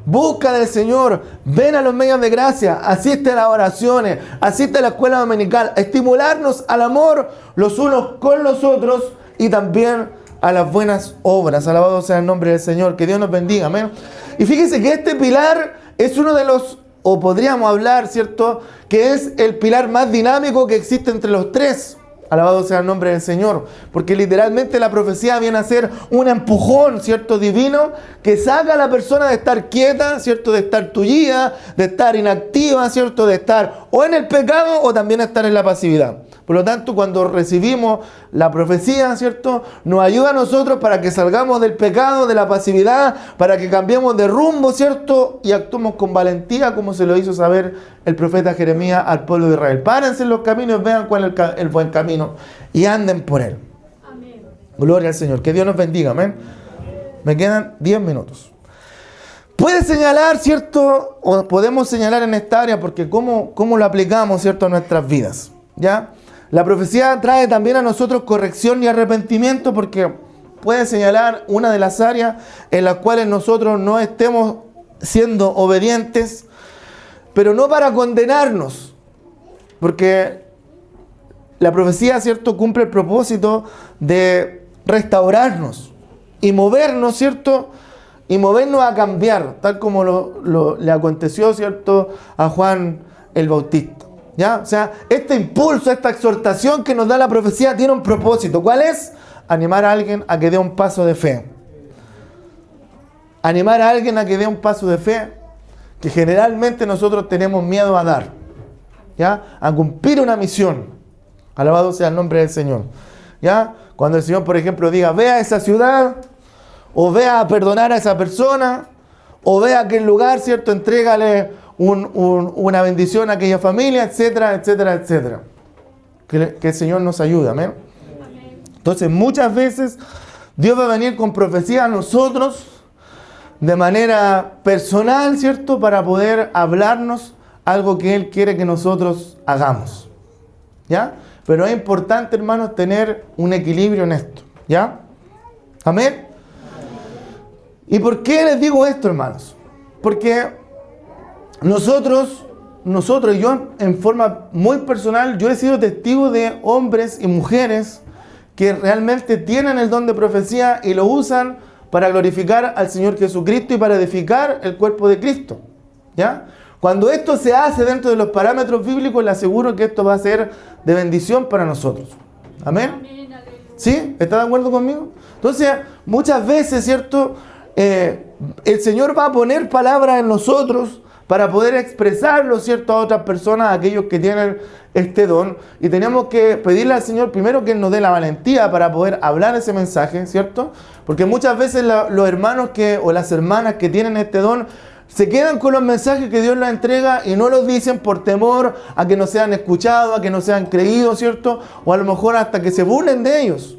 busca del Señor, ven a los medios de gracia, asiste a las oraciones, asiste a la escuela dominical, a estimularnos al amor los unos con los otros y también a las buenas obras. Alabado sea el nombre del Señor. Que Dios nos bendiga. Amén. Y fíjense que este pilar es uno de los, o podríamos hablar, ¿cierto?, que es el pilar más dinámico que existe entre los tres. Alabado sea el nombre del Señor. Porque literalmente la profecía viene a ser un empujón, ¿cierto?, divino, que saca a la persona de estar quieta, ¿cierto?, de estar tullida, de estar inactiva, ¿cierto?, de estar o en el pecado o también estar en la pasividad. Por lo tanto, cuando recibimos la profecía, ¿cierto?, nos ayuda a nosotros para que salgamos del pecado, de la pasividad, para que cambiemos de rumbo, ¿cierto?, y actuemos con valentía, como se lo hizo saber el profeta Jeremías al pueblo de Israel. Párense en los caminos, vean cuál es el buen camino y anden por él. Amén. Gloria al Señor. Que Dios nos bendiga. Amén. Me quedan 10 minutos. puede señalar, ¿cierto? O podemos señalar en esta área, porque cómo lo aplicamos, ¿cierto?, a nuestras vidas, ¿ya? La profecía trae también a nosotros corrección y arrepentimiento, porque puede señalar una de las áreas en las cuales nosotros no estemos siendo obedientes, pero no para condenarnos, porque la profecía, ¿cierto?, cumple el propósito de restaurarnos y movernos, ¿cierto?, y movernos a cambiar, tal como le aconteció, ¿cierto?, a Juan el Bautista, ¿ya? O sea, este impulso, esta exhortación que nos da la profecía tiene un propósito. ¿Cuál es? Animar a alguien a que dé un paso de fe. Animar a alguien a que dé un paso de fe que generalmente nosotros tenemos miedo a dar, ¿ya? A cumplir una misión. Alabado sea el nombre del Señor, ¿ya? Cuando el Señor, por ejemplo, diga, ve a esa ciudad, o ve a perdonar a esa persona, o ve a aquel lugar, ¿cierto? Entrégale una bendición a aquella familia, etcétera, etcétera, etcétera. Que el Señor nos ayude, amén. Entonces, muchas veces Dios va a venir con profecía a nosotros de manera personal, ¿cierto?, para poder hablarnos algo que Él quiere que nosotros hagamos, ¿ya? Pero es importante, hermanos, tener un equilibrio en esto, ¿ya? Amén. ¿Y por qué les digo esto, hermanos? Porque nosotros, y yo en forma muy personal, yo he sido testigo de hombres y mujeres que realmente tienen el don de profecía y lo usan para glorificar al Señor Jesucristo y para edificar el cuerpo de Cristo, ¿ya? Cuando esto se hace dentro de los parámetros bíblicos, le aseguro que esto va a ser de bendición para nosotros. ¿Amén? ¿Sí? ¿Está de acuerdo conmigo? Entonces, muchas veces, ¿cierto?, el Señor va a poner palabras en nosotros para poder expresarlo, ¿cierto?, a otras personas, a aquellos que tienen este don. Y tenemos que pedirle al Señor primero que Él nos dé la valentía para poder hablar ese mensaje, ¿cierto? Porque muchas veces los hermanos o las hermanas que tienen este don se quedan con los mensajes que Dios les entrega y no los dicen por temor a que no sean escuchados, a que no sean creídos, ¿cierto? O a lo mejor hasta que se burlen de ellos.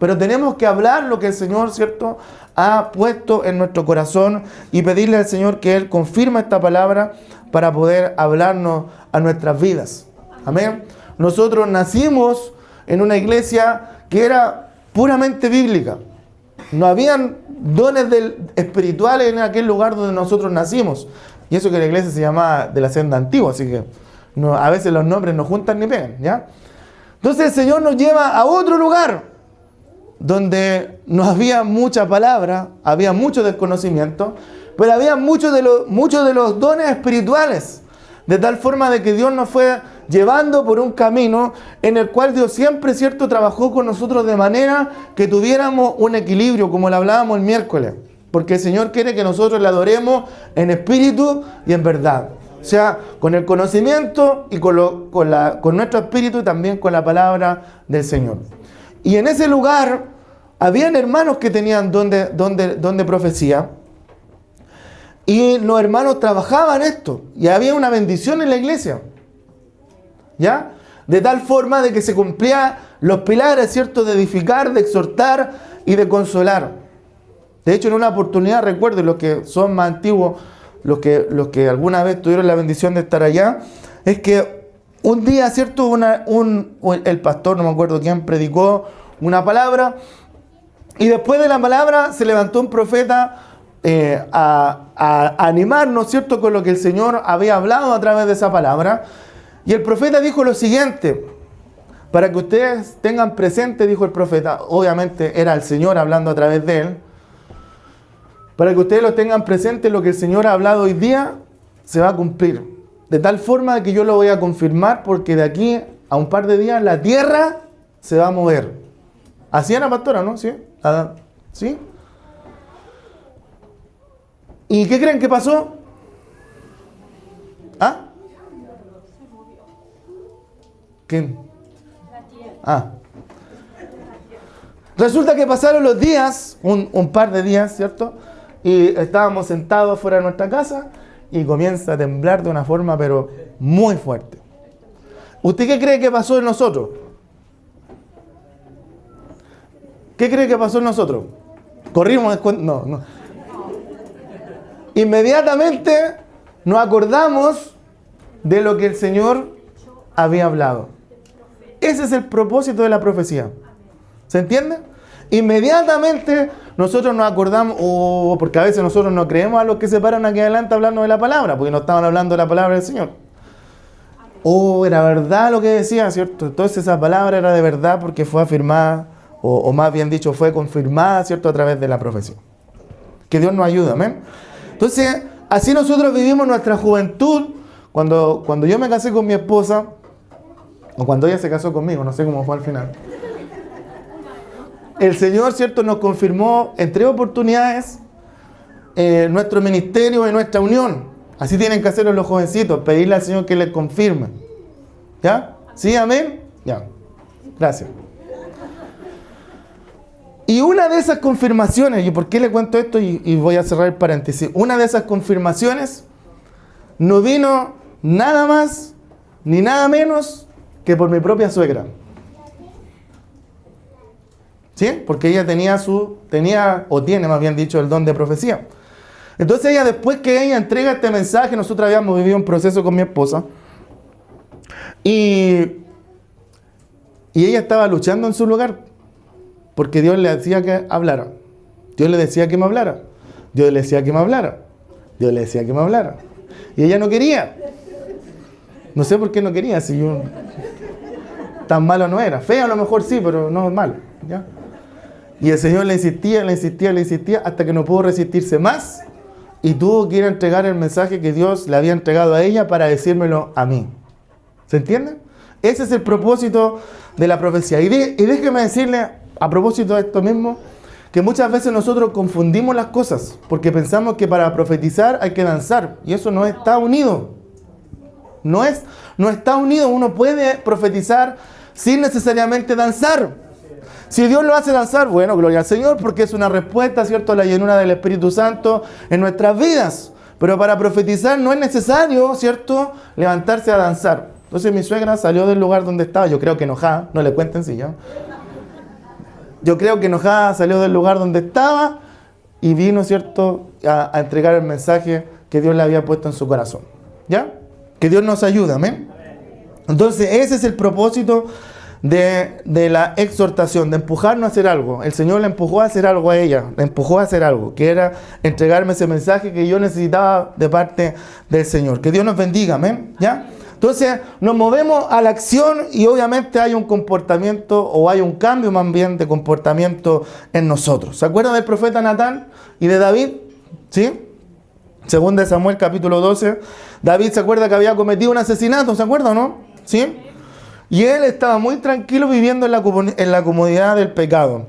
Pero tenemos que hablar lo que el Señor, ¿cierto?, ha puesto en nuestro corazón y pedirle al Señor que Él confirme esta palabra para poder hablarnos a nuestras vidas. Amén. Nosotros nacimos en una iglesia que era puramente bíblica. No habían dones espirituales en aquel lugar donde nosotros nacimos. Y eso que la iglesia se llamaba de la senda antigua, así que a veces los nombres no juntan ni pegan, ¿ya? Entonces el Señor nos lleva a otro lugar donde no había mucha palabra, había mucho desconocimiento, pero había muchos de los dones espirituales, de tal forma de que Dios nos fue llevando por un camino en el cual Dios siempre, ¿cierto?, trabajó con nosotros de manera que tuviéramos un equilibrio, como lo hablábamos el miércoles, porque el Señor quiere que nosotros le adoremos en espíritu y en verdad, o sea, con el conocimiento y con nuestro espíritu y también con la palabra del Señor. Y en ese lugar habían hermanos que tenían don de profecía. Y los hermanos trabajaban esto. Y había una bendición en la iglesia, ¿ya? De tal forma de que se cumplían los pilares, ¿cierto?, de edificar, de exhortar y de consolar. De hecho, en una oportunidad, recuerdo, los que son más antiguos, los que alguna vez tuvieron la bendición de estar allá, es que un día, ¿cierto?, el pastor, no me acuerdo quién, predicó una palabra y después de la palabra se levantó un profeta a animarnos, ¿cierto?, con lo que el Señor había hablado a través de esa palabra. Y el profeta dijo lo siguiente, para que ustedes tengan presente, dijo el profeta, obviamente era el Señor hablando a través de él, para que ustedes lo tengan presente, lo que el Señor ha hablado hoy día se va a cumplir. De tal forma que yo lo voy a confirmar, porque de aquí a un par de días la tierra se va a mover. Así era, pastora, ¿no? ¿Sí? ¿Sí? ¿Y qué creen que pasó? ¿Ah? ¿Quién? Resulta que pasaron los días, un par de días, ¿cierto? Y estábamos sentados fuera de nuestra casa y comienza a temblar de una forma, pero muy fuerte. ¿Usted qué cree que pasó en nosotros? ¿Qué cree que pasó en nosotros? ¿Corrimos? No. inmediatamente nos acordamos de lo que el Señor había hablado. Ese es el propósito de la profecía. ¿Se entiende? Inmediatamente nosotros nos acordamos, porque a veces nosotros no creemos a los que se paran aquí adelante hablando de la palabra, porque no estaban hablando de la palabra del Señor. Era verdad lo que decía, ¿cierto? Entonces esa palabra era de verdad porque fue afirmada, o más bien dicho, fue confirmada, ¿cierto? A través de la profecía. Que Dios nos ayude, amén. Entonces, así nosotros vivimos nuestra juventud. Cuando yo me casé con mi esposa, o cuando ella se casó conmigo, no sé cómo fue al final. El Señor, ¿cierto?, nos confirmó en 3 oportunidades nuestro ministerio y nuestra unión. Así tienen que hacerlo los jovencitos, pedirle al Señor que les confirme. ¿Ya? ¿Sí? ¿Amén? Ya. Gracias. Y una de esas confirmaciones, ¿y por qué le cuento esto? Y voy a cerrar el paréntesis. Una de esas confirmaciones no vino nada más ni nada menos que por mi propia suegra. ¿Sí? Porque ella tiene más bien dicho, el don de profecía. Entonces ella, después que ella entrega este mensaje, nosotros habíamos vivido un proceso con mi esposa. Y ella estaba luchando en su lugar. Porque Dios le decía que hablara. Dios le decía que me hablara. Dios le decía que me hablara. Dios le decía que me hablara. Y ella no quería. No sé por qué no quería. Si yo tan malo no era. Fea a lo mejor sí, pero no es malo. ¿Ya? Y el Señor le insistía, hasta que no pudo resistirse más. Y tuvo que ir a entregar el mensaje que Dios le había entregado a ella para decírmelo a mí. ¿Se entiende? Ese es el propósito de la profecía. Y déjeme decirle, a propósito de esto mismo, que muchas veces nosotros confundimos las cosas porque pensamos que para profetizar hay que danzar, y eso no está unido. No está unido. Uno puede profetizar sin necesariamente danzar. Si Dios lo hace danzar, bueno, gloria al Señor, porque es una respuesta, ¿cierto?, a la llenura del Espíritu Santo en nuestras vidas. Pero para profetizar no es necesario, ¿cierto?, levantarse a danzar. Entonces mi suegra salió del lugar donde estaba, yo creo que enojada, no le cuenten si ya. Yo creo que enojada salió del lugar donde estaba y vino, ¿cierto?, a entregar el mensaje que Dios le había puesto en su corazón. ¿Ya? Que Dios nos ayude, amén. Entonces ese es el propósito de la exhortación, de empujarnos a hacer algo. El Señor le empujó a hacer algo a ella, le empujó a hacer algo, que era entregarme ese mensaje que yo necesitaba de parte del Señor. Que Dios nos bendiga, amén. ¿Ya? Entonces nos movemos a la acción y obviamente hay un comportamiento, o hay un cambio más bien de comportamiento en nosotros. ¿Se acuerdan del profeta Natán y de David? ¿Sí? Segunda de Samuel capítulo 12. David se acuerda que había cometido un asesinato, ¿se acuerda o no? ¿Sí? Y él estaba muy tranquilo viviendo en la comodidad del pecado.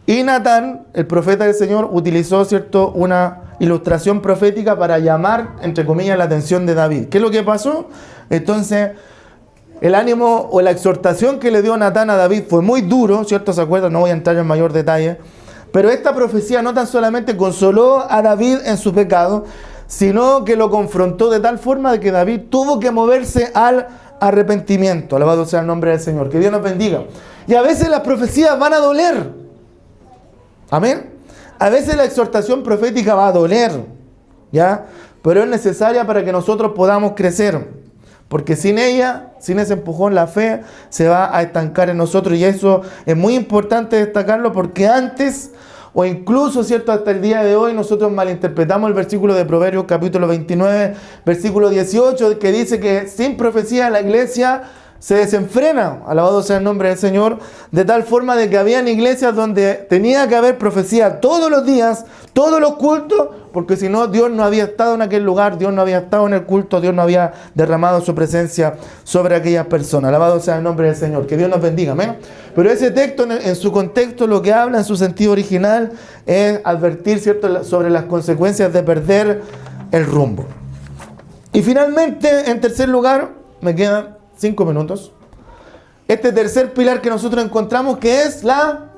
Y Natán, el profeta del Señor, utilizó, ¿cierto?, una ilustración profética para llamar, entre comillas, la atención de David. ¿Qué es lo que pasó? Entonces, el ánimo o la exhortación que le dio Natán a David fue muy duro, ¿cierto? ¿Se acuerdan? No voy a entrar en mayor detalle. Pero esta profecía no tan solamente consoló a David en su pecado, sino que lo confrontó de tal forma de que David tuvo que moverse al arrepentimiento. Alabado sea el nombre del Señor. Que Dios nos bendiga. Y a veces las profecías van a doler. Amén. A veces la exhortación profética va a doler, ¿ya? Pero es necesaria para que nosotros podamos crecer. Porque sin ella, sin ese empujón, la fe se va a estancar en nosotros. Y eso es muy importante destacarlo, porque antes, o incluso, ¿cierto?, hasta el día de hoy, nosotros malinterpretamos el versículo de Proverbios capítulo 29, versículo 18, que dice que sin profecía la iglesia se desenfrena. Alabado sea el nombre del Señor. De tal forma de que habían iglesias donde tenía que haber profecía todos los días, todos los cultos, porque si no, Dios no había estado en aquel lugar, Dios no había estado en el culto, Dios no había derramado su presencia sobre aquellas personas. Alabado sea el nombre del Señor. Que Dios nos bendiga, amén. Pero ese texto, en su contexto, lo que habla en su sentido original es advertir, ¿cierto?, sobre las consecuencias de perder el rumbo. Y finalmente, en tercer lugar, me quedan 5 minutos. Este tercer pilar que nosotros encontramos, que es la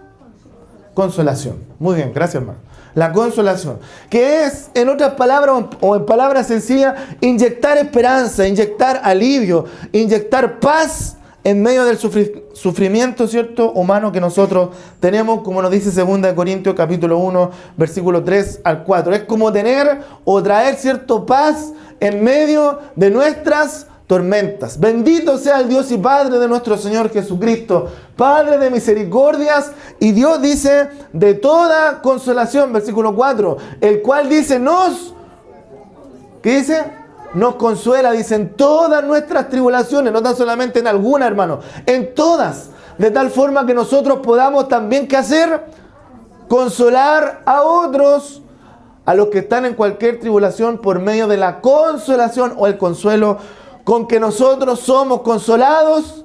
consolación. Muy bien, gracias, hermano. La consolación, que es, en otras palabras, o en palabras sencillas, inyectar esperanza, inyectar alivio, inyectar paz en medio del sufrimiento, ¿cierto?, humano que nosotros tenemos, como nos dice 2 Corintios capítulo 1, versículo 3 al 4. Es como tener o traer, ¿cierto?, paz en medio de nuestras tormentas. Bendito sea el Dios y Padre de nuestro Señor Jesucristo, Padre de misericordias, y Dios dice de toda consolación, versículo 4, el cual dice ¿qué dice? Nos consuela, dice, en todas nuestras tribulaciones, no tan solamente en algunas, hermano, en todas, de tal forma que nosotros podamos también, ¿qué hacer? Consolar a otros, a los que están en cualquier tribulación, por medio de la consolación o el consuelo con que nosotros somos consolados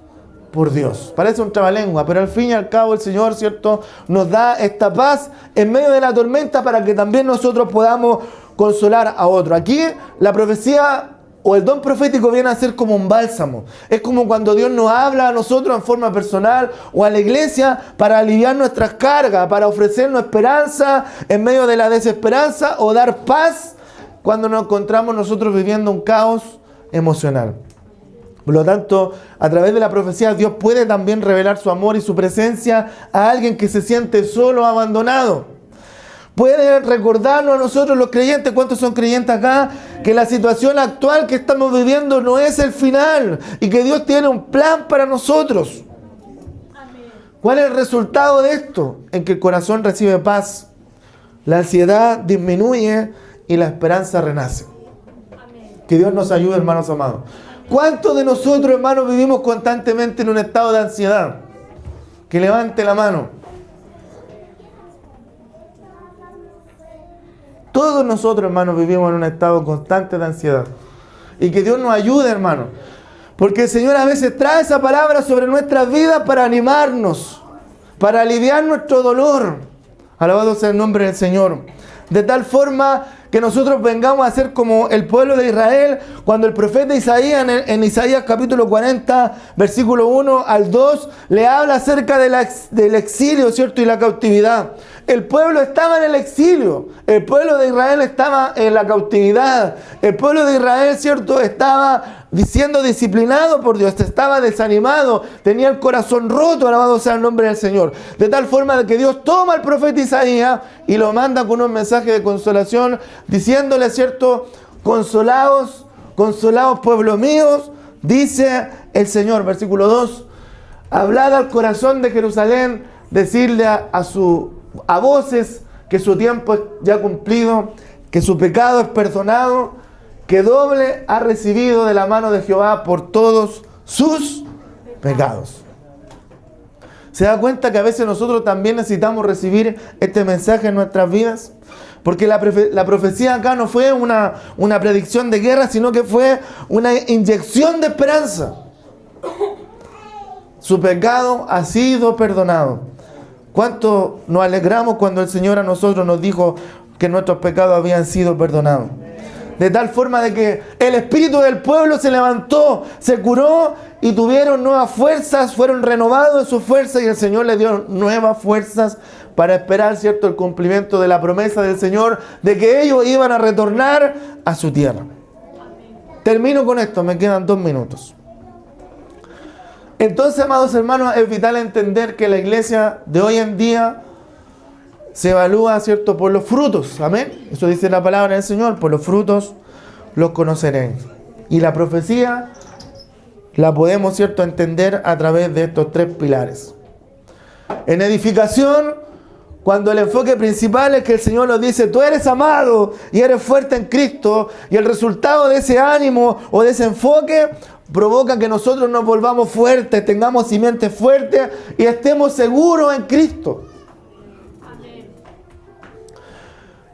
por Dios. Parece un trabalengua, pero al fin y al cabo el Señor, ¿cierto?, nos da esta paz en medio de la tormenta para que también nosotros podamos consolar a otro. Aquí la profecía o el don profético viene a ser como un bálsamo. Es como cuando Dios nos habla a nosotros en forma personal o a la iglesia para aliviar nuestras cargas, para ofrecernos esperanza en medio de la desesperanza o dar paz cuando nos encontramos nosotros viviendo un caos emocional. Por lo tanto, a través de la profecía Dios puede también revelar su amor y su presencia a alguien que se siente solo o abandonado. Puede recordarnos a nosotros los creyentes, ¿cuántos son creyentes acá? Que la situación actual que estamos viviendo no es el final y que Dios tiene un plan para nosotros. Amén. ¿Cuál es el resultado de esto? En que el corazón recibe paz, la ansiedad disminuye y la esperanza renace. Amén. Que Dios nos ayude, hermanos amados. ¿Cuántos de nosotros, hermanos, vivimos constantemente en un estado de ansiedad? Que levante la mano. Todos nosotros, hermanos, vivimos en un estado constante de ansiedad. Y que Dios nos ayude, hermanos. Porque el Señor a veces trae esa palabra sobre nuestras vidas para animarnos, para aliviar nuestro dolor. Alabado sea el nombre del Señor. De tal forma que nosotros vengamos a ser como el pueblo de Israel, cuando el profeta Isaías, en Isaías capítulo 40, versículo 1 al 2, le habla acerca del exilio, ¿cierto?, y la cautividad. El pueblo estaba en el exilio, el pueblo de Israel estaba en la cautividad, el pueblo de Israel, ¿cierto?, estaba siendo disciplinado por Dios, estaba desanimado, tenía el corazón roto, alabado sea el nombre del Señor. De tal forma que Dios toma al profeta Isaías y lo manda con un mensaje de consolación, diciéndole, ¿cierto?, consolaos, consolaos pueblos míos, dice el Señor, versículo 2, hablad al corazón de Jerusalén, decirle a voces que su tiempo es ya cumplido, que su pecado es perdonado, que doble ha recibido de la mano de Jehová por todos sus pecados. ¿Se da cuenta que a veces nosotros también necesitamos recibir este mensaje en nuestras vidas? Porque la profecía acá no fue una predicción de guerra, sino que fue una inyección de esperanza. Su pecado ha sido perdonado. ¿Cuánto nos alegramos cuando el Señor a nosotros nos dijo que nuestros pecados habían sido perdonados? De tal forma de que el espíritu del pueblo se levantó, se curó y tuvieron nuevas fuerzas, fueron renovados en sus fuerzas y el Señor les dio nuevas fuerzas para esperar, ¿cierto?, el cumplimiento de la promesa del Señor de que ellos iban a retornar a su tierra. Termino con esto, me quedan 2 minutos. Entonces, amados hermanos, es vital entender que la iglesia de hoy en día se evalúa, ¿cierto?, por los frutos. Amén. Eso dice la palabra del Señor. Por los frutos los conoceréis. Y la profecía la podemos, ¿cierto?, entender a través de estos 3 pilares. En edificación, cuando el enfoque principal es que el Señor nos dice, tú eres amado y eres fuerte en Cristo, y el resultado de ese ánimo o de ese enfoque provoca que nosotros nos volvamos fuertes, tengamos simiente fuerte y estemos seguros en Cristo.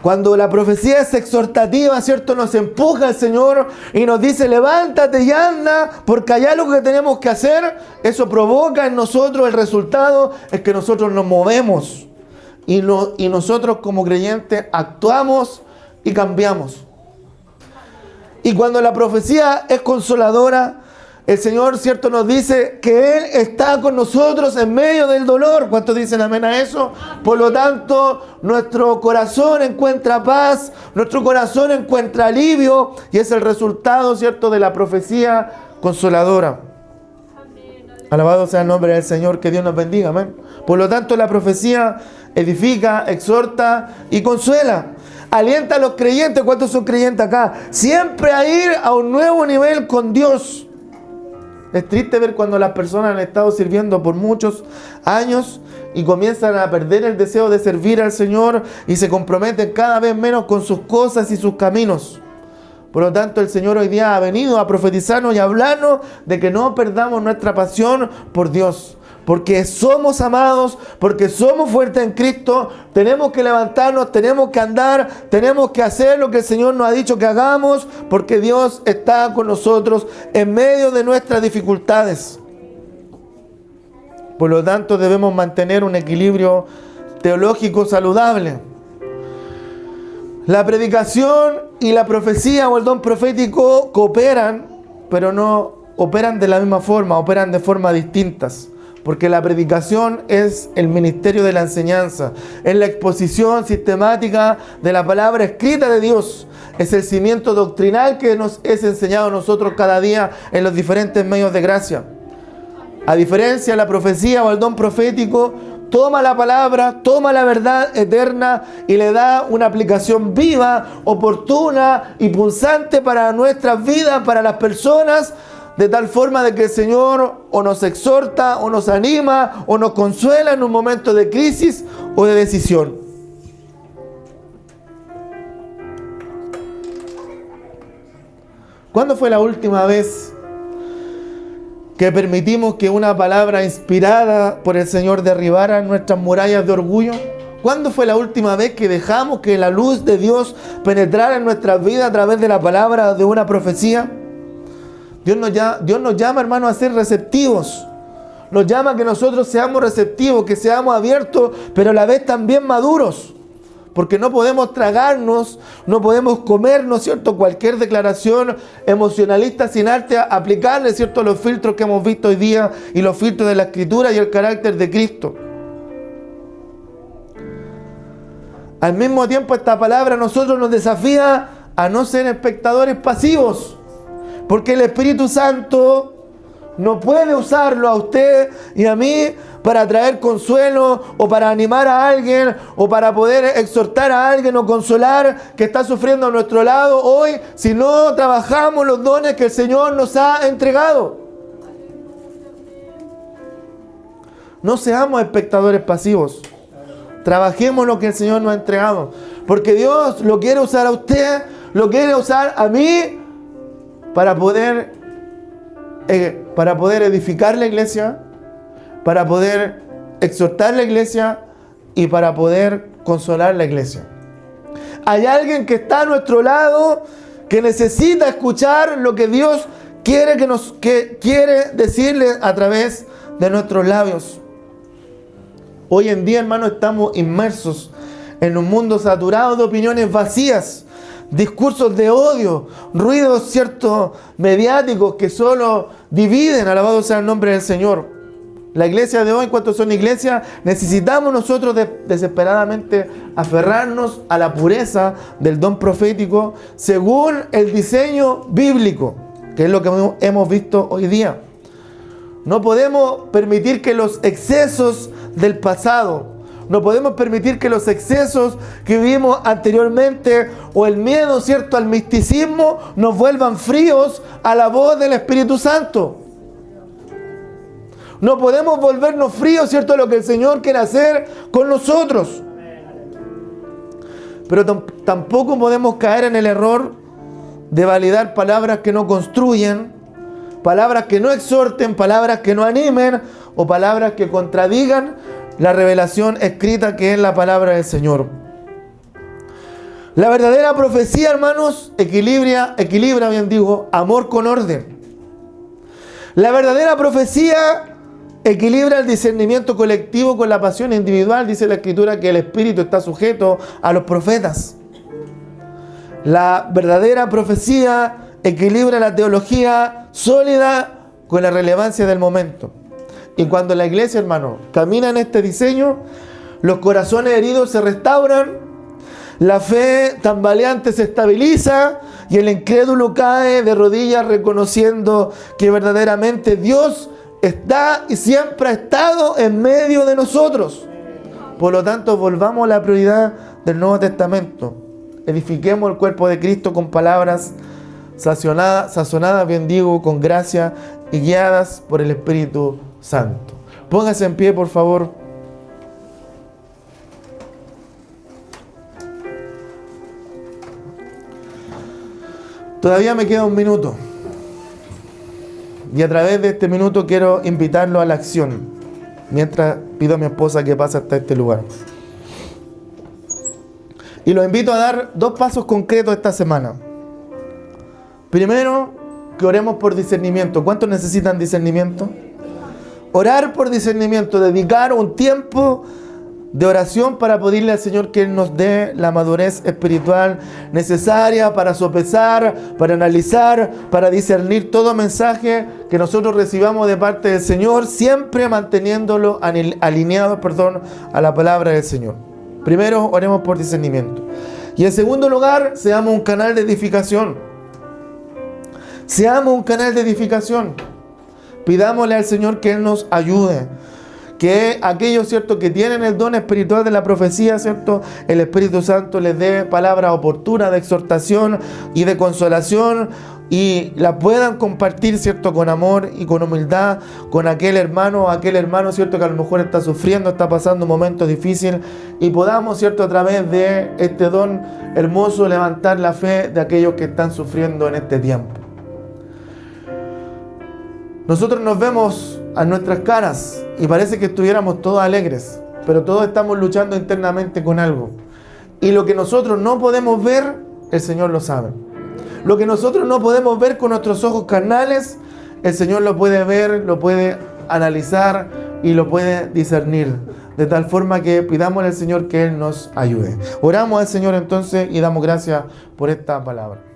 Cuando la profecía es exhortativa, ¿cierto?, nos empuja el Señor y nos dice, levántate y anda, porque hay algo que tenemos que hacer. Eso provoca en nosotros, el resultado es que nosotros nos movemos. Y nosotros como creyentes actuamos y cambiamos. Y cuando la profecía es consoladora, el Señor, ¿cierto?, nos dice que Él está con nosotros en medio del dolor. ¿Cuántos dicen amén a eso? Por lo tanto, nuestro corazón encuentra paz, nuestro corazón encuentra alivio, y es el resultado, ¿cierto?, de la profecía consoladora. Alabado sea el nombre del Señor, que Dios nos bendiga, amén. Por lo tanto, la profecía edifica, exhorta y consuela. Alienta a los creyentes. ¿Cuántos son creyentes acá? Siempre a ir a un nuevo nivel con Dios. Es triste ver cuando las personas han estado sirviendo por muchos años y comienzan a perder el deseo de servir al Señor y se comprometen cada vez menos con sus cosas y sus caminos. Por lo tanto, el Señor hoy día ha venido a profetizarnos y a hablarnos de que no perdamos nuestra pasión por Dios. Porque somos amados, porque somos fuertes en Cristo, tenemos que levantarnos, tenemos que andar, tenemos que hacer lo que el Señor nos ha dicho que hagamos, porque Dios está con nosotros en medio de nuestras dificultades. Por lo tanto, debemos mantener un equilibrio teológico saludable. La predicación y la profecía o el don profético cooperan, pero no operan de la misma forma, operan de formas distintas. Porque la predicación es el ministerio de la enseñanza, es la exposición sistemática de la palabra escrita de Dios, es el cimiento doctrinal que nos es enseñado a nosotros cada día en los diferentes medios de gracia. A diferencia de la profecía o el don profético, toma la palabra, toma la verdad eterna y le da una aplicación viva, oportuna y punzante para nuestras vidas, para las personas, de tal forma de que el Señor o nos exhorta, o nos anima, o nos consuela en un momento de crisis o de decisión. ¿Cuándo fue la última vez que permitimos que una palabra inspirada por el Señor derribara nuestras murallas de orgullo? ¿Cuándo fue la última vez que dejamos que la luz de Dios penetrara en nuestras vidas a través de la palabra de una profecía? Dios nos llama, hermanos, a ser receptivos. Nos llama a que nosotros seamos receptivos, que seamos abiertos, pero a la vez también maduros. Porque no podemos tragarnos, no podemos comernos, ¿cierto?, cualquier declaración emocionalista sin arte aplicarle, ¿cierto?, los filtros que hemos visto hoy día y los filtros de la Escritura y el carácter de Cristo. Al mismo tiempo, esta palabra a nosotros nos desafía a no ser espectadores pasivos. Porque el Espíritu Santo no puede usarlo a usted y a mí para traer consuelo o para animar a alguien o para poder exhortar a alguien o consolar que está sufriendo a nuestro lado hoy si no trabajamos los dones que el Señor nos ha entregado. No seamos espectadores pasivos. Trabajemos lo que el Señor nos ha entregado. Porque Dios lo quiere usar a usted, lo quiere usar a mí para poder edificar la iglesia, para poder exhortar la iglesia y para poder consolar la iglesia. Hay alguien que está a nuestro lado que necesita escuchar lo que Dios que quiere decirle a través de nuestros labios. Hoy en día, hermanos, estamos inmersos en un mundo saturado de opiniones vacías, discursos de odio, ruidos, ¿cierto?, mediáticos que solo dividen. Alabado sea el nombre del Señor. La iglesia de hoy, en cuanto son iglesias, necesitamos nosotros desesperadamente aferrarnos a la pureza del don profético según el diseño bíblico, que es lo que hemos visto hoy día. No podemos permitir que los excesos del pasado, no podemos permitir que los excesos que vivimos anteriormente o el miedo, ¿cierto?, al misticismo nos vuelvan fríos a la voz del Espíritu Santo. No podemos volvernos fríos, ¿cierto?, a lo que el Señor quiere hacer con nosotros. Pero tampoco podemos caer en el error de validar palabras que no construyen, palabras que no exhorten, palabras que no animen o palabras que contradigan la revelación escrita que es la palabra del Señor. La verdadera profecía, hermanos, equilibra, amor con orden. La verdadera profecía equilibra el discernimiento colectivo con la pasión individual. Dice la Escritura que el Espíritu está sujeto a los profetas. La verdadera profecía equilibra la teología sólida con la relevancia del momento. Y cuando la iglesia, hermano, camina en este diseño, los corazones heridos se restauran, la fe tambaleante se estabiliza y el incrédulo cae de rodillas reconociendo que verdaderamente Dios está y siempre ha estado en medio de nosotros. Por lo tanto, volvamos a la prioridad del Nuevo Testamento. Edifiquemos el cuerpo de Cristo con palabras sazonadas, bien digo, con gracia y guiadas por el Espíritu Santo. Póngase en pie, por favor. Todavía me queda un minuto. Y a través de este minuto quiero invitarlo a la acción. Mientras pido a mi esposa que pase hasta este lugar. Y los invito a dar 2 pasos concretos esta semana. Primero, que oremos por discernimiento. ¿Cuántos necesitan discernimiento? Orar por discernimiento, dedicar un tiempo de oración para pedirle al Señor que Él nos dé la madurez espiritual necesaria para sopesar, para analizar, para discernir todo mensaje que nosotros recibamos de parte del Señor, siempre manteniéndolo alineado, a la palabra del Señor. Primero, oremos por discernimiento. Y en segundo lugar, seamos un canal de edificación. Seamos un canal de edificación. Pidámosle al Señor que Él nos ayude. Que aquellos, ¿cierto?, que tienen el don espiritual de la profecía, ¿cierto?, el Espíritu Santo les dé palabras oportunas de exhortación y de consolación y la puedan compartir, ¿cierto?, con amor y con humildad con aquel hermano, ¿cierto?, que a lo mejor está sufriendo, está pasando un momento difícil y podamos, ¿cierto?, a través de este don hermoso levantar la fe de aquellos que están sufriendo en este tiempo. Nosotros nos vemos a nuestras caras y parece que estuviéramos todos alegres, pero todos estamos luchando internamente con algo. Y lo que nosotros no podemos ver, el Señor lo sabe. Lo que nosotros no podemos ver con nuestros ojos carnales, el Señor lo puede ver, lo puede analizar y lo puede discernir. De tal forma que pidamos al Señor que Él nos ayude. Oramos al Señor entonces y damos gracias por esta palabra.